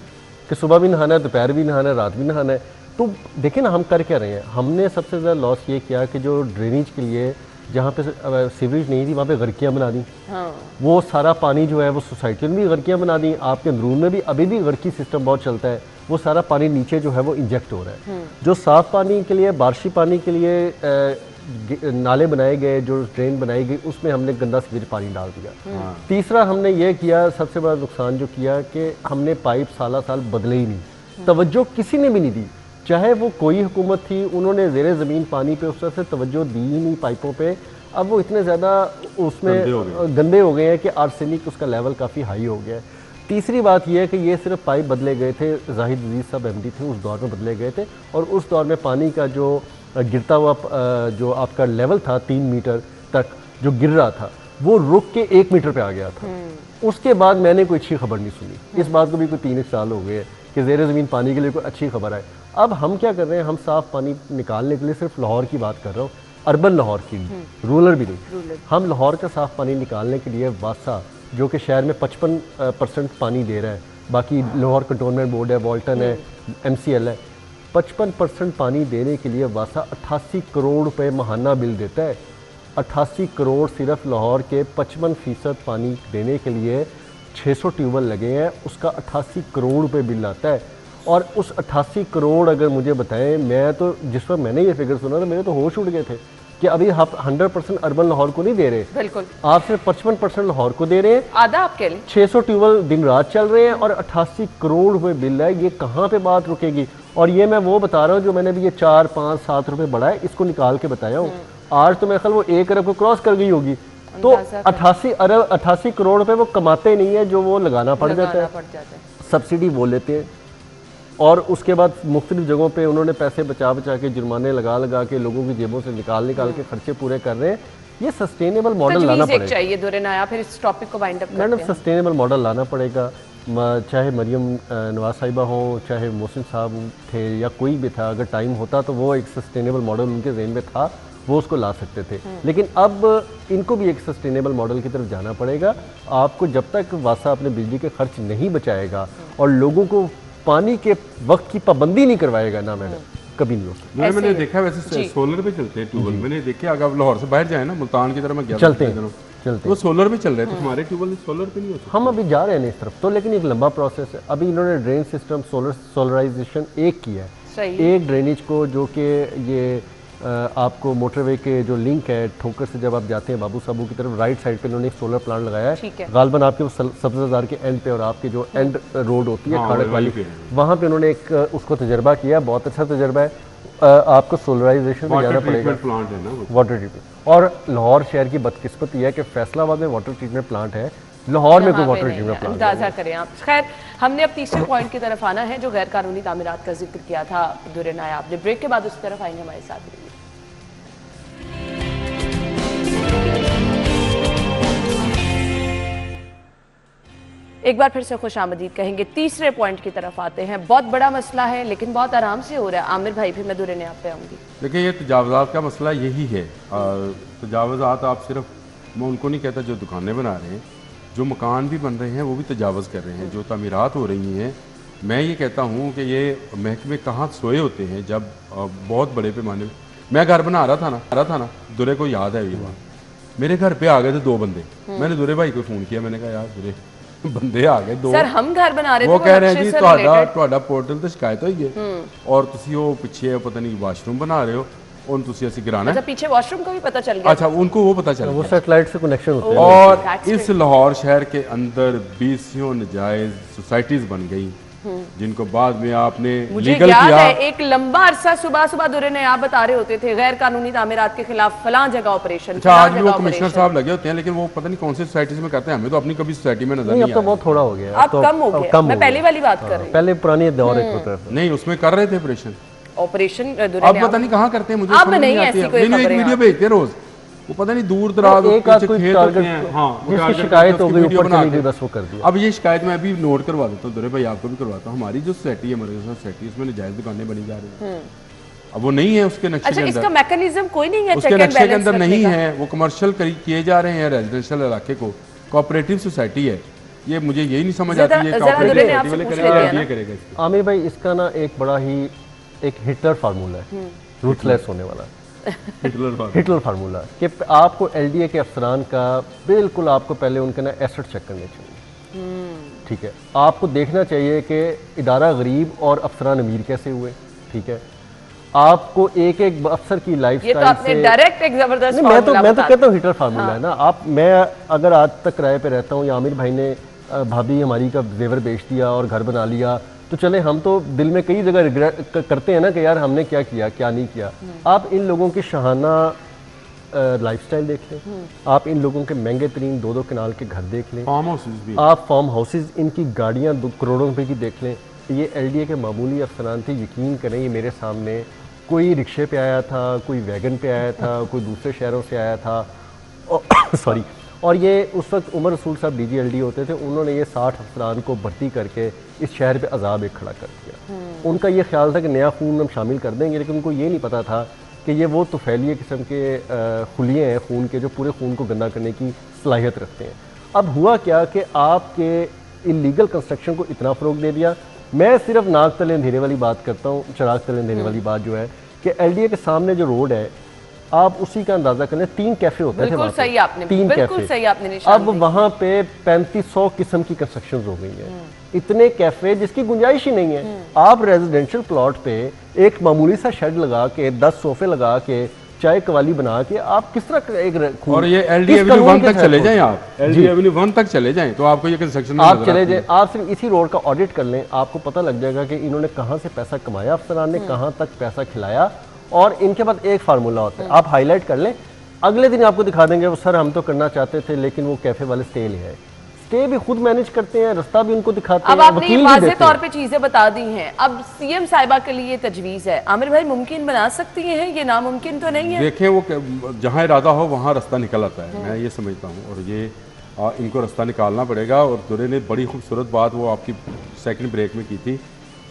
कि सुबह भी नहाना है, दोपहर भी नहाना है, रात भी नहाना है। तो देखें ना हम कर क्या रहे हैं। हमने सबसे ज़्यादा लॉस ये किया कि जो ड्रेनेज के लिए जहाँ पे सीवरेज नहीं थी वहाँ पे गर्कियाँ बना दी। वो सारा पानी जो है वो सोसाइटियों में भी गर्कियाँ बना दी, आपके अंदरून में भी अभी भी गर्की सिस्टम बहुत चलता है, वो सारा पानी नीचे जो है वो इंजेक्ट हो रहा है। जो साफ़ पानी के लिए, बारिशी पानी के लिए नाले बनाए गए, जो ड्रेन बनाई गई, उसमें हमने गंदा सीवरेज पानी डाल दिया। तीसरा हमने ये किया, सबसे बड़ा नुकसान जो किया कि हमने पाइप साल बदले ही नहीं, तवज्जो किसी ने भी नहीं दी, चाहे वो कोई हुकूमत थी, उन्होंने ज़ेरे ज़मीन पानी पे उस तरह से तवज्जो दी ही नहीं पाइपों पे। अब वो इतने ज़्यादा उसमें गंदे हो गए हैं कि आर्सेनिक उसका लेवल काफ़ी हाई हो गया है। तीसरी बात यह है कि ये सिर्फ पाइप बदले गए थे, जाहिद अजीज़ साहब MD थे, उस दौर में बदले गए थे, और उस दौर में पानी का जो गिरता हुआ जो आपका लेवल था 3 मीटर तक जो गिर रहा था वो रुक के 1 मीटर पे आ गया था। उसके बाद मैंने कोई अच्छी खबर नहीं सुनी। इस बात को भी कोई 3 साल हो गए कि ज़ेरे ज़मीन पानी के लिए कोई अच्छी खबर आए। अब हम क्या कर रहे हैं, हम साफ़ पानी निकालने के लिए सिर्फ लाहौर की बात कर रहा हूँ, अर्बन लाहौर की, रूरल भी नहीं। हम लाहौर का साफ़ पानी निकालने के लिए वासा जो कि शहर में 55% पानी दे रहा है, बाकी लाहौर कंटोनमेंट बोर्ड है, वॉल्टन है, MCL है, 55% पानी देने के लिए वासा 88 करोड़ रुपए माहाना बिल देता है। 88 करोड़ सिर्फ लाहौर के 55% पानी देने के लिए 600 ट्यूबवेल लगे हैं, उसका 88 करोड़ रुपए बिल आता है। और उस 88 करोड़ अगर मुझे बताएं, मैं तो जिस वक्त मैंने ये फिगर सुना था मेरे तो होश उड़ गए थे कि अभी आप 100% अर्बन लाहौर को नहीं दे रहे, बिल्कुल आप सिर्फ 55% लाहौर को दे रहे हैं, आधा आपके लिए। 600 ट्यूबवेल दिन रात चल रहे हैं और 88 करोड़ रुपए बिल है। ये कहाँ पे बात रुकेगी? और ये मैं वो बता रहा हूँ जो मैंने भी ये 4, 5, 7 रुपए बढ़ाए, इसको निकाल के बताया हूँ। आज तो मेरे ख्याल वो 1 अरब को क्रॉस कर गई होगी। तो 88 करोड़ रुपए वो कमाते नहीं है, जो वो लगाना पड़ जाता है, सब्सिडी वो लेते हैं, और उसके बाद मुख्तलिफ जगहों पे उन्होंने पैसे बचा के जुर्माने लगा के लोगों की जेबों से निकाल के खर्चे पूरे कर रहे हैं। ये सस्टेनेबल मॉडल लाना पड़ेगा। चाहिए दुरे नया, फिर इस टॉपिक को wind up madam, sustainable model लाना पड़ेगा। चाहे मरियम नवाज साहिबा हो, चाहे मोहसिन साहब थे या कोई भी था, अगर टाइम होता तो वो एक सस्टेनेबल मॉडल उनके ज़हन में था, वो उसको ला सकते थे। लेकिन अब इनको भी एक सस्टेनेबल मॉडल की तरफ जाना पड़ेगा। आपको जब तक वासा अपने बिजली के खर्च नहीं बचाएगा और लोगों को पानी के वक्त की पाबंदी नहीं करवाएगा ना, मैंने कभी नहीं हो सकता। मैंने देखा वैसे सोलर पे चलते हैं ट्यूबवेल, मैंने देखे अगर लाहौर से बाहर जाए ना, मुल्तान की तरफ मैं गया चलते हैं वो सोलर पे चल रहे थे, हमारे ट्यूबवेल सोलर पे नहीं होते। हम अभी जा रहे हैं इस तरफ तो, लेकिन एक लंबा प्रोसेस है। अभी इन्होंने ड्रेन सिस्टम सोलराइजेशन एक किया है, एक ड्रेनेज को, जो कि ये आपको मोटरवे के जो लिंक है ठोकर से जब आप जाते हैं बाबू साबू की तरफ, राइट साइड पे इन्होंने एक सोलर प्लांट लगाया है, गालबन आपके सब्ज़ाजार के एंड पे, और आपके जो एंड रोड होती है खाड़क वाली, वहाँ पे उन्होंने एक उसको तजर्बा किया, बहुत अच्छा तजर्बा है। आपको सोलराइजेशन में जाना पड़ेगा। प्लांट है ना वो। Water treatment. और लाहौर शहर की बदकिस्मती है कि फैसलाबाद में वाटर ट्रीटमेंट प्लांट है, लाहौर में कोई वाटर ट्रीटमेंट प्लांट। अंदाजा करें आप। खैर, हमने अब तीसरे पॉइंट की तरफ आना है जो गैर कानूनी तामीरात का जिक्र किया था दुर्रे नायाब ने। ब्रेक के बाद उस तरफ आएंगे, हमारे साथ रहिए। एक बार फिर से खुश आमदीद कहेंगे। तीसरे पॉइंट की तरफ आते हैं। बहुत बड़ा मसला है लेकिन बहुत आराम से हो रहा है। आमिर भाई, फिर मैं दुर्रे नायाब पे आऊंगी। देखिए, ये तजावज़ात का मसला यही है। तजावज़ात आप सिर्फ, मैं उनको नहीं कहता जो दुकानें बना रहे हैं, जो मकान भी बन रहे हैं वो भी तजावज़ कर रहे हैं, जो तामीरात हो रही हैं। मैं ये कहता हूँ कि ये महकमे कहाँ सोए होते हैं जब बहुत बड़े पैमाने में। मैं घर बना रहा था ना, दुरे को याद है ये बात। मेरे घर पे आ गए थे 2 बंदे। मैंने दुरे भाई को फ़ोन किया, मैंने कहा यार दुरे ਬੰਦੇ ਆ ਗਏ 2। ਸਰ ਹਮ ਘਰ ਬਣਾ ਰਹੇ थे, ਉਹ ਕਹਿ ਰਹੇ ਜੀ ਤੁਹਾਡਾ ਪੋਰਟਲ ਤੇ ਸ਼ਿਕਾਇਤ ਹੋਈ ਹੈ ਔਰ ਤੁਸੀਂ ਉਹ ਪਿੱਛੇ ਪਤਾ ਨਹੀਂ ਵਾਸ਼ਰੂਮ ਬਣਾ ਰਹੇ ਹੋ, उन तुसी ऐसी गिराना। अच्छा, पीछे वॉशरूम का भी पता चल गया। अच्छा, उनको वो पता चल गया, वो सैटेलाइट से कनेक्शन होते हैं। और इस लाहौर शहर के अंदर 20 नजायज सोसाइटीज बन गई जिनको बाद में आपने लीगल किया। एक लंबा अरसा सुबह सुबह दुर्रे ने आप बता रहे होते थे गैर कानूनी तामीरात के खिलाफ फलां जगह ऑपरेशन। अच्छा, आज भी वो कमिश्नर साहब लगे होते हैं लेकिन वो पता नहीं कौन सी सोसाइटीज में करते हैं, हमें तो अपनी कभी सोसाइटी में नजर नहीं आता। अब तो बहुत थोड़ा हो गया, अब कम हो गया। मैं पहले वाली बात कर रही हूं, पहले पुरानी दौर एक होता था। नहीं, उसमें कर रहे थे ऑपरेशन। अब पता नहीं कहाँ करते हैं, मुझे अब नहीं ऐसी कोई खबरें। एक वीडियो भेजते हैं रोज, वो पता नहीं दूर दराज शिकायत हो गई, बस वो कर दिया। अब ये शिकायत मैं अभी नोट करवा देता हूँ दुर्रे भाई, आपको भी करवाता हूँ। हमारी जो सोसाइटी है, हमारी सोसाइटी, उसमें नजायज दुकानें बनी जा रही है। अब वो नहीं है उसके नक्शे के अंदर। इसका मैकेनिज्म कोई नहीं है, उसके नक्शे के अंदर नहीं है। वो कमर्शियल किए जा रहे हैं रेजिडेंशियल इलाके को, कोऑपरेटिव सोसाइटी है। ये मुझे यही नहीं समझ आती है आमिर भाई, इसका ना एक बड़ा ही एक हिटलर फार्मूला है, रूथलेस होने वाला हिटलर फार्मूला कि आपको एलडीए के अफसरान का बिल्कुल आपको पहले उनके ना एसेट चेक करने चाहिए। ठीक है, आपको देखना चाहिए कि इदारा गरीब और अफसरान अमीर कैसे हुए। ठीक है, आपको एक एक अफसर की लाइफस्टाइल से डायरेक्ट एक जबरदस्त मैं तो कहता हूँ हिटलर फार्मूला है ना। आप, मैं अगर आज तक किराए पे रहता हूँ या आमिर भाई ने भाभी हमारी का जेवर बेच दिया और घर बना लिया, तो चले हम तो दिल में कई जगह रिग्रेट करते हैं ना कि यार हमने क्या किया क्या नहीं किया। आप इन लोगों की शाहाना लाइफस्टाइल देख लें, आप इन लोगों के महंगे तरीन 2-2 कनाल के घर देख लें, आप फार्म हाउसेज, इनकी गाड़ियाँ करोड़ों रुपए की देख लें। ये एलडीए के मामूली अफसरान थे, यकीन करें ये मेरे सामने कोई रिक्शे पे आया था, कोई वैगन पे आया था, कोई दूसरे शहरों से आया था, सॉरी। और ये उस वक्त उमर रसूल साहब डीजीएलडी होते थे, उन्होंने ये 60 अफसरान को भर्ती करके इस शहर पे अजाब एक खड़ा कर दिया। उनका ये ख्याल था कि नया खून हम शामिल कर देंगे, लेकिन उनको ये नहीं पता था कि ये वो तुफैलिया किस्म के खुलिये हैं खून के, जो पूरे खून को गंदा करने की सलाहियत रखते हैं। अब हुआ क्या कि आपके इलीगल कंस्ट्रक्शन को इतना फ़रोग दे दिया। मैं सिर्फ नाक तले अंधेरे वाली बात करता हूँ, चिराग तले अंधेरे वाली बात जो है कि एलडीए के सामने जो रोड है, आप उसी का अंदाजा करें, 3 कैफे होते थे, 3 कैफे। अब वहाँ पे 3500 किस्म की कंस्ट्रक्शन हो गई है, इतने कैफे जिसकी गुंजाइश ही नहीं है। आप रेजिडेंशियल प्लॉट पे एक मामूली सा शेड लगा के 10 सोफे लगा के चाय कवाली बना के आप किस तरह एक, और ये एलडी एवेन्यू 1 तक चले जाएं, आप एलडी एवेन्यू 1 तक चले जाएं तो आपको ये कंस्ट्रक्शन आप चले जाएं, आप सिर्फ इसी रोड का ऑडिट कर लें, आपको पता लग जाएगा कि इन्होंने कहाँ से पैसा कमाया, अफसरान ने कहाँ तक पैसा खिलाया। और इनके पास एक फार्मूला होता है, आप हाईलाइट कर लें, अगले दिन आपको दिखा देंगे वो सर हम तो करना चाहते थे लेकिन वो कैफे वाले स्टे ले आए। स्टे भी खुद मैनेज करते हैं, रास्ता भी उनको दिखाते हैं। अब आपने वाज़ेह तौर पे चीजें बता दी हैं, अब सीएम साहिबा के लिए तजवीज़ है, आमिर भाई मुमकिन बना सकती हैं, ये नामुमकिन तो नहीं है। देखें, वो जहाँ इरादा हो वहाँ रास्ता निकल आता है, मैं ये समझता हूँ। और ये इनको रास्ता निकालना पड़ेगा। और दुर्रे ने बड़ी खूबसूरत बात वो आपकी सेकंड ब्रेक में की थी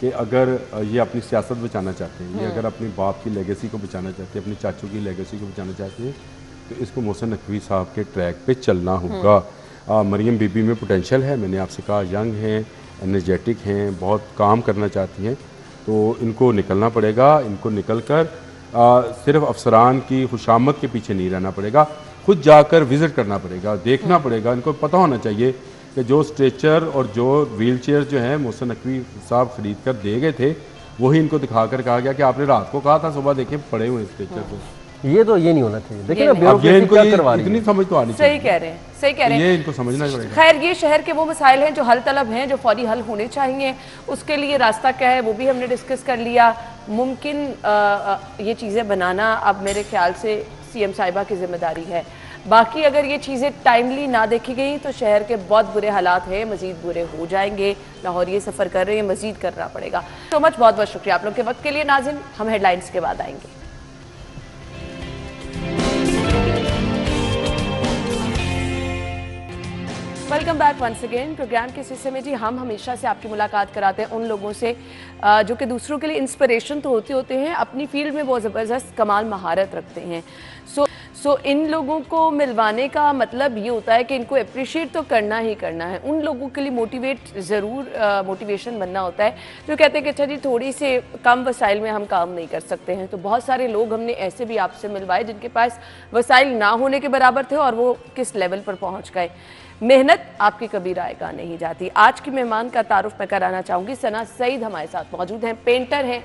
कि अगर ये अपनी सियासत बचाना चाहते हैं, ये अगर अपने बाप की लेगेसी को बचाना चाहते हैं, अपने चाचू की लेगेसी को बचाना चाहते हैं, तो इसको मोहसिन नकवी साहब के ट्रैक पे चलना होगा। मरियम बीबी में पोटेंशियल है, मैंने आपसे कहा, यंग हैं, एनर्जेटिक हैं, बहुत काम करना चाहती हैं, तो इनको निकलना पड़ेगा। इनको निकल कर सिर्फ अफसरान की खुशामद के पीछे नहीं रहना पड़ेगा, खुद जाकर विज़िट करना पड़ेगा, देखना पड़ेगा। इनको पता होना चाहिए कि जो स्ट्रेचर और जो व्हील चेयर जो है मोहसिन नकवी साहब खरीद कर दे गए थे, वही इनको दिखाकर कहा गया कि आपने रात को कहा था, सुबह देखें पड़े हुए स्ट्रेचर पे। ये तो ये नहीं होना चाहिए। देखिए ना, ब्यूरोक्रेसी क्या करवा रही है, इतनी समझ तो आनी चाहिए। सही कह रहे हैं, सही कह रहे हैं, ये इनको समझना पड़ेगा। खैर, ये शहर के वो मसाइल हैं जो हल तलब हैं, जो फौरी हल होने चाहिए। उसके लिए रास्ता क्या है वो भी हमने डिस्कस कर लिया। मुमकिन ये चीज़ें बनाना अब मेरे ख्याल से सीएम साहिबा की जिम्मेदारी है। बाकी अगर ये चीज़ें टाइमली ना देखी गई तो शहर के बहुत बुरे हालात हैं, मज़ीद बुरे हो जाएंगे। लाहौर ये सफ़र कर रहे हैं, मज़ीद करना पड़ेगा। तो मच बहुत बहुत शुक्रिया आप लोग के वक्त के लिए। नाज़रीन, हम हेडलाइंस के बाद आएंगे। Welcome back once again. Program के हिस्से में जी हम हमेशा से आपकी मुलाकात कराते हैं उन लोगों से जो कि दूसरों के लिए इंस्पिरेशन तो होते हैं, अपनी फील्ड में बहुत ज़बरदस्त कमाल महारत रखते हैं। सो इन लोगों को मिलवाने का मतलब ये होता है कि इनको अप्रिशिएट तो करना ही करना है। उन लोगों के लिए मोटिवेशन बनना होता है जो कहते हैं कि अच्छा जी थोड़ी से कम वसाइल में हम काम नहीं कर सकते हैं। तो बहुत सारे लोग हमने ऐसे भी आपसे मिलवाए जिनके पास वसाइल ना होने के बराबर थे और वो किस लेवल पर पहुँच गए। मेहनत आपकी कभी रायगा नहीं जाती। आज की मेहमान का तारुफ मैं कराना चाहूँगी। सना सईद हमारे साथ मौजूद हैं, पेंटर हैं।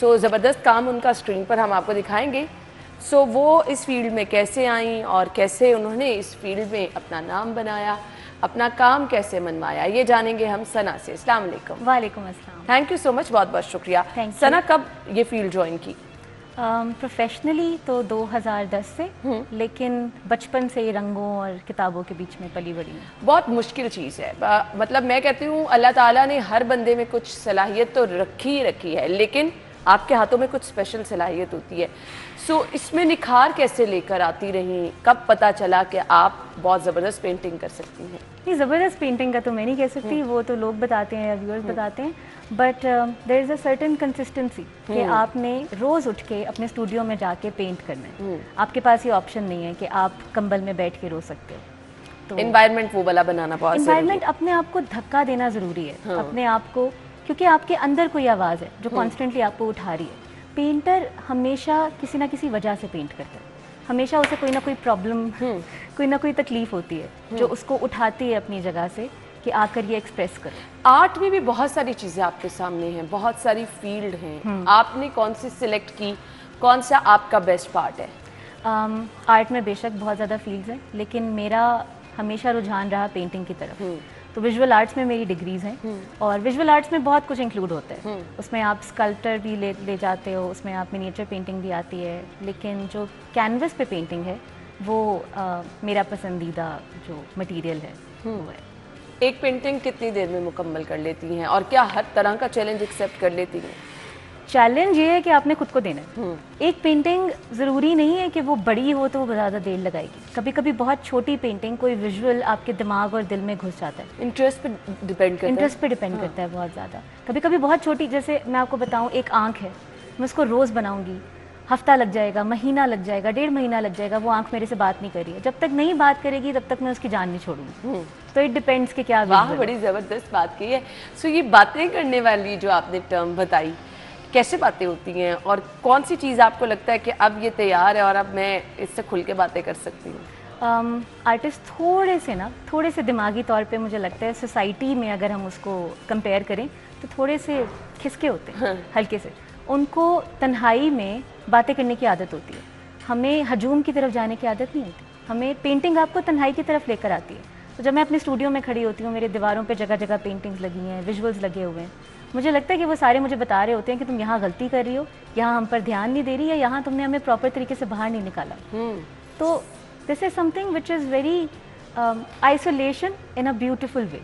सो ज़बरदस्त काम उनका स्क्रीन पर हम आपको दिखाएंगे। सो वो इस फील्ड में कैसे आईं और कैसे उन्होंने इस फील्ड में अपना नाम बनाया, अपना काम कैसे मनवाया, ये जानेंगे हम सना से। अस्सलाम वालेकुम। वालेकुम अस्सलाम। थैंक यू सो मच, बहुत बहुत शुक्रिया। सना, कब ये फील्ड ज्वाइन की? प्रोफेशनली तो 2010 से, लेकिन बचपन से रंगों और किताबों के बीच में पली बड़ी हूँ। बहुत मुश्किल चीज़ है। मतलब मैं कहती हूँ अल्लाह ताला ने हर बंदे में कुछ सलाहियत तो रखी ही रखी है, लेकिन आपके हाथों में कुछ स्पेशल सलाहियत होती है। सो इसमें निखार कैसे लेकर आती रहीं? कब पता चला कि आप बहुत ज़बरदस्त पेंटिंग कर सकती हैं? नहीं, ज़बरदस्त पेंटिंग का तो मैं नहीं कह सकती, वो तो लोग बताते हैं या व्यूअर्स बताते हैं। But there is a certain consistency कि आपने रोज़ उठ के अपने स्टूडियो में जाके पेंट करना है। आपके पास ये ऑप्शन नहीं है कि आप कंबल में बैठ के रो सकते हो। तो एनवायरनमेंट वो वाला बनाना बहुत ज़रूरी है। एनवायरनमेंट अपने आप को धक्का देना ज़रूरी है। अपने आप को, क्योंकि आपके अंदर कोई आवाज़ है जो कॉन्स्टेंटली आपको उठा रही है। पेंटर हमेशा किसी ना किसी वजह से पेंट करता है। हमेशा उसे कोई ना कोई प्रॉब्लम, कोई ना कोई तकलीफ होती है जो उसको उठाती है अपनी जगह से कि आकर ये एक्सप्रेस करो। आर्ट में भी बहुत सारी चीज़ें आपके सामने हैं, बहुत सारी फील्ड हैं। आपने कौन सी सिलेक्ट की? कौन सा आपका बेस्ट पार्ट है? आर्ट में बेशक बहुत ज़्यादा फील्ड्स हैं, लेकिन मेरा हमेशा रुझान रहा पेंटिंग की तरफ। तो विजुअल आर्ट्स में मेरी डिग्रीज़ हैं और विजुअल आर्ट्स में बहुत कुछ इंक्लूड होता है। उसमें आप स्कल्पचर भी ले जाते हो, उसमें आप मिनिएचर पेंटिंग भी आती है, लेकिन जो कैनवस पे पेंटिंग है वो मेरा पसंदीदा जो मटेरियल है वो है। एक पेंटिंग कितनी देर में मुकम्मल कर लेती हैं और क्या हर तरह का चैलेंज एक्सेप्ट कर लेती हैं? चैलेंज ये है कि आपने खुद को देना है। एक पेंटिंग ज़रूरी नहीं है कि वो बड़ी हो तो वो ज़्यादा देर लगाएगी। कभी कभी बहुत छोटी पेंटिंग, कोई विजुअल आपके दिमाग और दिल में घुस जाता है। इंटरेस्ट पे डिपेंड करता है बहुत ज़्यादा। कभी कभी बहुत छोटी, जैसे मैं आपको बताऊँ, एक आँख है, मैं उसको रोज़ बनाऊँगी, हफ्ता लग जाएगा, महीना लग जाएगा, 1.5 महीना लग जाएगा, वो आँख मेरे से बात नहीं कर रही है। जब तक नहीं बात करेगी तब तक मैं उसकी जान नहीं छोड़ूंगी। तो इट डिपेंड्स कि क्या। वाह, बड़ी ज़बरदस्त बात की है। सो ये बातें करने वाली जो आपने टर्म बताई, कैसे बातें होती हैं और कौन सी चीज़ आपको लगता है कि अब ये तैयार है और अब मैं इससे खुल के बातें कर सकती हूँ? आर्टिस्ट थोड़े से दिमागी तौर पे मुझे लगता है सोसाइटी में अगर हम उसको कंपेयर करें तो थोड़े से खिसके होते हैं, हल्के से। उनको तन्हाई में बातें करने की आदत होती है, हमें हजूम की तरफ जाने की आदत नहीं होती। हमें पेंटिंग आपको तन्हाई की तरफ लेकर आती है। तो जब मैं अपने स्टूडियो में खड़ी होती हूँ, मेरे दीवारों पे जगह जगह पेंटिंग्स लगी हैं, विजुअल्स लगे हुए हैं, मुझे लगता है कि वो सारे मुझे बता रहे होते हैं कि तुम यहाँ गलती कर रही हो, यहाँ हम पर ध्यान नहीं दे रही, या यहाँ तुमने हमें प्रॉपर तरीके से बाहर नहीं निकाला। तो this is something which is very isolation in a beautiful way.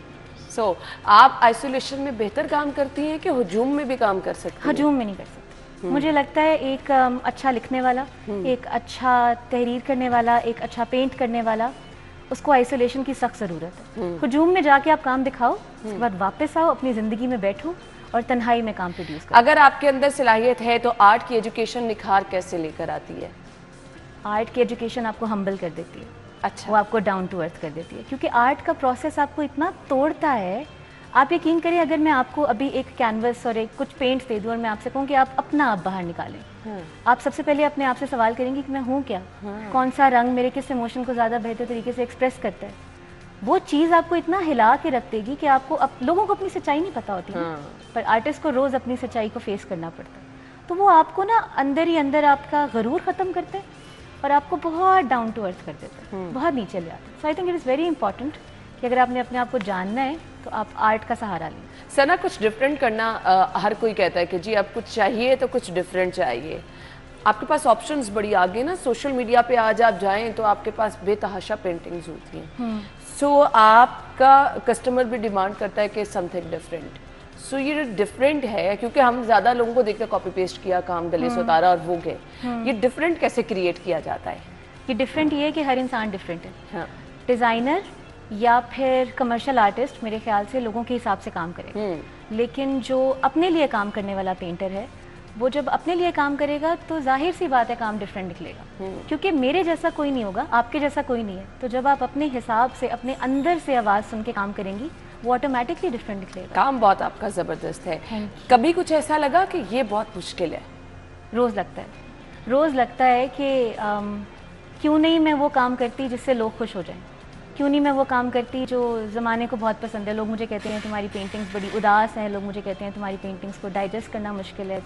So आप आइसोलेशन में बेहतर काम करती हैं कि हजूम में भी काम कर सकती हैं? हजूम में नहीं कर सकती। मुझे लगता है एक अच्छा लिखने वाला, एक अच्छा तहरीर करने वाला, एक अच्छा पेंट करने वाला, उसको आइसोलेशन की सख्त ज़रूरत है। हजूम में जाके आप काम दिखाओ, उसके बाद वापस आओ, अपनी ज़िंदगी में बैठो और तन्हाई में काम प्रोड्यूस करो। अगर आपके अंदर सलाहियत है तो आर्ट की एजुकेशन निखार कैसे लेकर आती है? आर्ट की एजुकेशन आपको हम्बल कर देती है। अच्छा। वो आपको डाउन टू अर्थ कर देती है, क्योंकि आर्ट का प्रोसेस आपको इतना तोड़ता है। आप यकीन करिए, अगर मैं आपको अभी एक कैनवस और एक कुछ पेंट दे दूँ और मैं आपसे कहूँ कि आप अपना आप बाहर निकालें, आप सबसे पहले अपने आप से सवाल करेंगे कि मैं हूँ क्या, कौन सा रंग मेरे किस इमोशन को ज़्यादा बेहतर तरीके से एक्सप्रेस करता है। वो चीज़ आपको इतना हिला के रख देगी कि आपको लोगों को अपनी सच्चाई नहीं पता होती है, पर आर्टिस्ट को रोज़ अपनी सच्चाई को फेस करना पड़ता है। तो वो आपको ना अंदर ही अंदर आपका गरूर ख़त्म करते हैं और आपको बहुत डाउन टू अर्थ कर देते हैं, बहुत नीचे ले आते हैं। So I think it is very important कि अगर आपने अपने आप को जानना है तो आप आर्ट का सहारा लें। सना, कुछ डिफरेंट करना हर कोई कहता है कि जी अब कुछ चाहिए तो कुछ डिफरेंट चाहिए। आपके पास ऑप्शंस बड़ी आगे ना, सोशल मीडिया पे आज आप जाएं तो आपके पास बेतहाशा पेंटिंग्स होती हैं। सो आपका कस्टमर भी डिमांड करता है कि समथिंग डिफरेंट। सो ये डिफरेंट है क्योंकि हम ज़्यादा लोगों को देखते कॉपी पेस्ट किया काम, गले से उतारा और वो गए। ये डिफरेंट कैसे क्रिएट किया जाता है? ये डिफरेंट ये है कि हर इंसान डिफरेंट है। हाँ। डिज़ाइनर या फिर कमर्शियल आर्टिस्ट मेरे ख्याल से लोगों के हिसाब से काम करेगा, लेकिन जो अपने लिए काम करने वाला पेंटर है वो जब अपने लिए काम करेगा तो जाहिर सी बात है काम डिफरेंट निकलेगा, क्योंकि मेरे जैसा कोई नहीं होगा, आपके जैसा कोई नहीं है। तो जब आप अपने हिसाब से अपने अंदर से आवाज़ सुन के काम करेंगी वो ऑटोमेटिकली डिफरेंट निकलेगा। काम बहुत आपका ज़बरदस्त है। कभी कुछ ऐसा लगा कि ये बहुत मुश्किल है? रोज़ लगता है, रोज़ लगता है कि क्यों नहीं मैं वो काम करती जिससे लोग खुश हो जाएं, क्यों नहीं मैं वो काम करती जो ज़माने को बहुत पसंद है। लोग मुझे कहते हैं तुम्हारी पेंटिंग्स बड़ी उदास हैं, लोग मुझे कहते हैं तुम्हारी पेंटिंग्स को डाइजेस्ट करना मुश्किल है,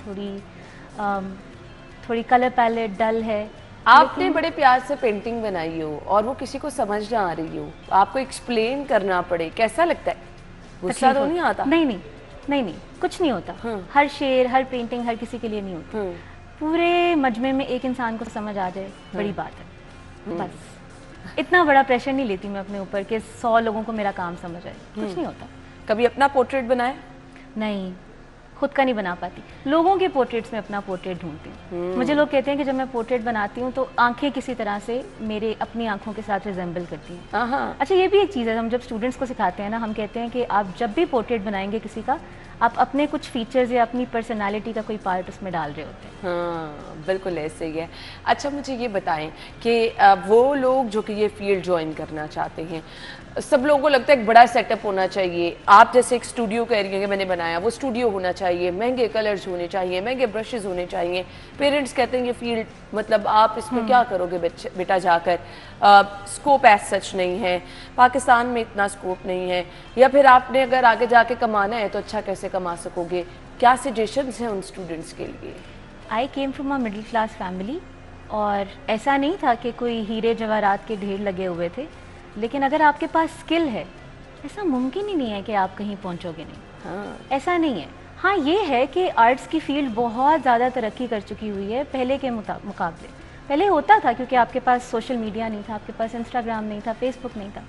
थोड़ी कलर पैलेट डल है। आपने बड़े प्यार से पेंटिंग बनाई हो और वो किसी को समझ ना आ रही हो, आपको एक्सप्लेन करना पड़े, कैसा लगता है? गुस्सा तो नहीं आता? नहीं नहीं नहीं नहीं, कुछ नहीं होता। हर शेर हर पेंटिंग हर किसी के लिए नहीं होती। पूरे मजमे में एक इंसान को समझ आ जाए बड़ी बात है। बस इतना बड़ा प्रेशर नहीं लेती मैं अपने ऊपर कि 100 लोगों को मेरा काम समझ आए, कुछ नहीं होता। कभी अपना पोर्ट्रेट बनाया? नहीं, खुद का नहीं बना पाती, लोगों के पोर्ट्रेट्स में अपना पोर्ट्रेट ढूंढती हूँ। मुझे लोग कहते हैं कि जब मैं पोर्ट्रेट बनाती हूँ तो आंखें किसी तरह से मेरे अपनी आंखों के साथ रिजेंबल करती हैं। अच्छा, ये भी एक चीज़ है, हम जब स्टूडेंट्स को सिखाते हैं ना, हम कहते हैं कि आप जब भी पोर्ट्रेट बनाएंगे किसी का, आप अपने कुछ फीचर्स या अपनी पर्सनालिटी का कोई पार्ट उसमें डाल रहे होते हैं। हाँ, बिल्कुल ऐसे ही है। अच्छा, मुझे ये बताएं कि वो लोग जो कि ये फील्ड ज्वाइन करना चाहते हैं, सब लोगों को लगता है एक बड़ा सेटअप होना चाहिए। आप जैसे एक स्टूडियो कह रही हैं कि मैंने बनाया, वो स्टूडियो होना चाहिए, महंगे कलर्स होने चाहिए, महंगे ब्रशेस होने चाहिए। पेरेंट्स कहते हैं ये फील्ड मतलब आप इसमें क्या करोगे बेटा जाकर, स्कोप एज सच नहीं है, पाकिस्तान में इतना स्कोप नहीं है, या फिर आपने अगर आगे जाके कमाना है तो अच्छा कैसे कमा सकोगे? क्या सजेशंस हैं उन स्टूडेंट्स के लिए? I came from a middle class family और ऐसा नहीं था कि कोई हीरे जवाहरात के ढेर लगे हुए थे, लेकिन अगर आपके पास स्किल है ऐसा मुमकिन ही नहीं है कि आप कहीं पहुंचोगे नहीं। हाँ। ऐसा नहीं है। हाँ, ये है कि आर्ट्स की फील्ड बहुत ज़्यादा तरक्की कर चुकी हुई है पहले के मुकाबले। पहले होता था क्योंकि आपके पास सोशल मीडिया नहीं था, आपके पास इंस्टाग्राम नहीं था, फेसबुक नहीं था।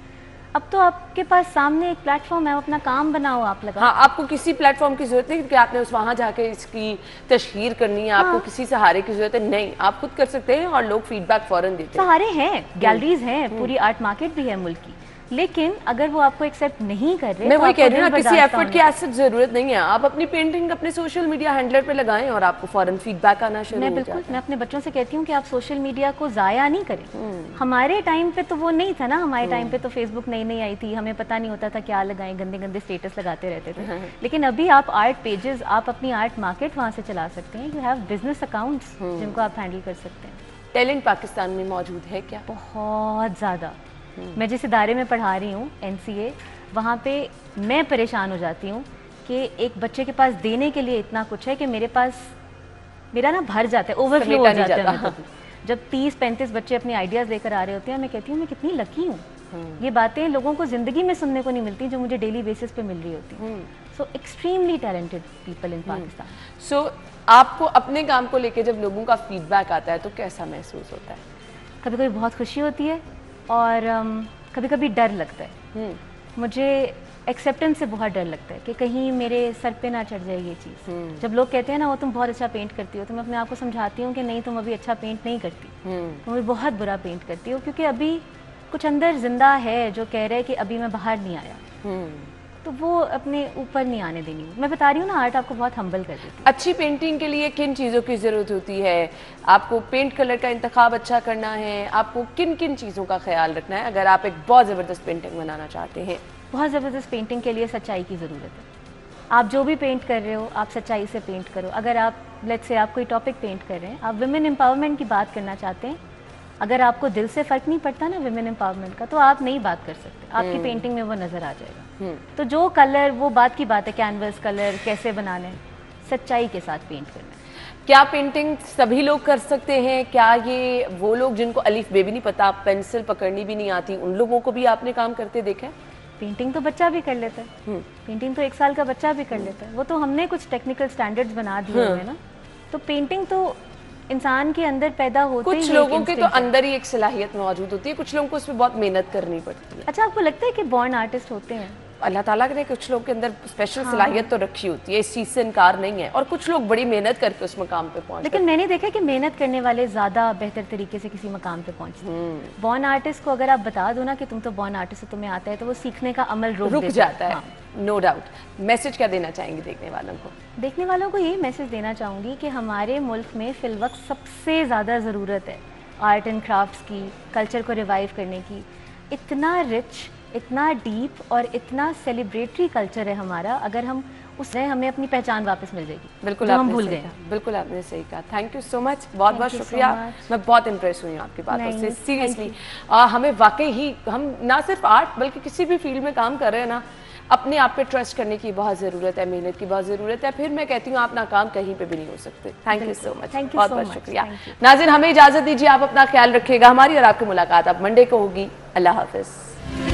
अब तो आपके पास सामने एक प्लेटफॉर्म है, अपना काम बनाओ, आप लगाओ। हाँ, आपको किसी प्लेटफॉर्म की जरूरत नहीं कि आपने उस वहाँ जाके इसकी तशहीर करनी है। आपको किसी सहारे की जरूरत है नहीं, आप खुद कर सकते हैं और लोग फीडबैक फौरन देते हैं। सहारे हैं, गैलरीज हैं, पूरी आर्ट मार्केट भी है मुल्क की, लेकिन अगर वो आपको एक्सेप्ट नहीं कर रहे, मैं वही कह रही हूँ ना, किसी एफर्ट की ऐसी जरूरत नहीं है। आप अपनी पेंटिंग अपने सोशल मीडिया हैंडलर पे लगाएं और आपको फौरन फीडबैक आना शुरू हो जाता है। मैं अपने बच्चों से कहती हूँ कि आप सोशल मीडिया को जाया नहीं करें। हमारे टाइम पे तो वो नहीं था ना, हमारे टाइम पे तो फेसबुक नई आई थी, हमें पता नहीं होता था क्या लगाएं, गंदे गंदे स्टेटस लगाते रहते थे। लेकिन अभी आप आर्ट पेजेस, आप अपनी आर्ट मार्केट वहाँ से चला सकते हैं। यू हैव बिजनेस अकाउंट्स जिनको आप हैंडल कर सकते हैं। टैलेंट पाकिस्तान में मौजूद है क्या? बहुत ज़्यादा। मैं जिस इदारे में पढ़ा रही हूँ NCA, वहाँ पे मैं परेशान हो जाती हूँ कि एक बच्चे के पास देने के लिए इतना कुछ है कि मेरा ना भर जाता है, ओवरफ्लो हो जाता है। हाँ। जब 30-35 बच्चे अपने आइडियाज़ लेकर आ रहे होते हैं, मैं कहती हूँ मैं कितनी लकी हूँ। ये बातें लोगों को ज़िंदगी में सुनने को नहीं मिलती जो मुझे डेली बेसिस पे मिल रही होती। So extremely talented people in Pakistan. So आपको अपने काम को लेके जब लोगों का फीडबैक आता है तो कैसा महसूस होता है? कभी कभी बहुत खुशी होती है और कभी कभी डर लगता है। मुझे एक्सेप्टेंस से बहुत डर लगता है कि कहीं मेरे सर पे ना चढ़ जाए ये चीज़। जब लोग कहते हैं ना वो तुम बहुत अच्छा पेंट करती हो, तो मैं अपने आप को समझाती हूँ कि नहीं, तुम अभी अच्छा पेंट नहीं करती, तुम अभी बहुत बुरा पेंट करती हो, क्योंकि अभी कुछ अंदर जिंदा है जो कह रहे हैं कि अभी मैं बाहर नहीं आया। तो वो अपने ऊपर नहीं आने देनी। मैं बता रही हूँ ना, आर्ट आपको बहुत हम्बल कर देती है। अच्छी पेंटिंग के लिए किन चीज़ों की ज़रूरत होती है? आपको पेंट कलर का इंतखाब अच्छा करना है, आपको किन किन चीज़ों का ख्याल रखना है अगर आप एक बहुत ज़बरदस्त पेंटिंग बनाना चाहते हैं? बहुत ज़बरदस्त पेंटिंग के लिए सच्चाई की ज़रूरत है। आप जो भी पेंट कर रहे हो, आप सच्चाई से पेंट करो। अगर आप लेट्स से आप कोई टॉपिक पेंट कर रहे हैं, आप विमेन एम्पावरमेंट की बात करना चाहते हैं, अगर आपको दिल से फ़र्क नहीं पड़ता ना विमेन एम्पावरमेंट का, तो आप नहीं बात कर सकते। आपकी पेंटिंग में वो नज़र आ जाएगा। तो जो कलर, वो बात की बात है, कैनवस कलर कैसे बनाने, सच्चाई के साथ पेंट करना है। क्या पेंटिंग सभी लोग कर सकते हैं? क्या ये वो लोग जिनको अलिफ बे भी नहीं पता, पेंसिल पकड़नी भी नहीं आती, उन लोगों को भी आपने काम करते देखा है? पेंटिंग तो बच्चा भी कर लेता है, पेंटिंग तो 1 साल का बच्चा भी कर लेता है, वो तो हमने कुछ टेक्निकल स्टैंडर्ड्स बना दिए हुए हैं ना। तो पेंटिंग तो इंसान के अंदर पैदा होते ही कुछ लोगों के तो अंदर ही एक सलाहियत मौजूद होती है, कुछ लोगों को उसमें बहुत मेहनत करनी पड़ती है। अच्छा, आपको लगता है कि बॉर्न आर्टिस्ट होते हैं? अल्लाह ताला ने कुछ लोग के अंदर स्पेशल सलाहियत तो रखी होती है, इस चीज़ से इनकार नहीं है, और कुछ लोग बड़ी मेहनत करके उस मकाम पे पहुंचते हैं। लेकिन मैंने देखा कि मेहनत करने वाले ज़्यादा बेहतर तरीके से किसी मकाम पे पहुंचते हैं। बॉर्न आर्टिस्ट को अगर आप बता दो ना कि तुम तो बॉर्न आर्टिस्ट हो, तुम्हें आता है, तो वो सीखने का अमल रुक जाता है। No doubt. मैसेज क्या देना चाहेंगे देखने वालों को? देखने वालों को यही मैसेज देना चाहूँगी कि हमारे मुल्क में फिलवक्त सबसे ज़्यादा ज़रूरत है आर्ट एंड क्राफ्ट्स की, कल्चर को रिवाइव करने की। इतना रिच, इतना डीप और इतना सेलिब्रेटरी कल्चर है हमारा, अगर हम उससे हमें अपनी पहचान वापस मिल जाएगी। बिल्कुल, हम भूल गए। बिल्कुल आपने सही कहा। थैंक यू सो मच, बहुत बहुत शुक्रिया। मैं बहुत इम्प्रेस हुई हूँ आपकी बातों से, सीरियसली। हमें वाकई ही, हम ना सिर्फ आर्ट बल्कि किसी भी फील्ड में काम कर रहे हैं ना, अपने आप पे ट्रस्ट करने की बहुत ज़रूरत है, मेहनत की बहुत ज़रूरत है। फिर मैं कहती हूँ आप नाकाम कहीं पे भी नहीं हो सकते। थैंक यू सो मच, बहुत बहुत शुक्रिया। नाज़रीन, हमें इजाज़त दीजिए, आप अपना ख्याल रखिएगा। हमारी और आपकी मुलाकात अब मंडे को होगी। अल्लाह हाफिज़।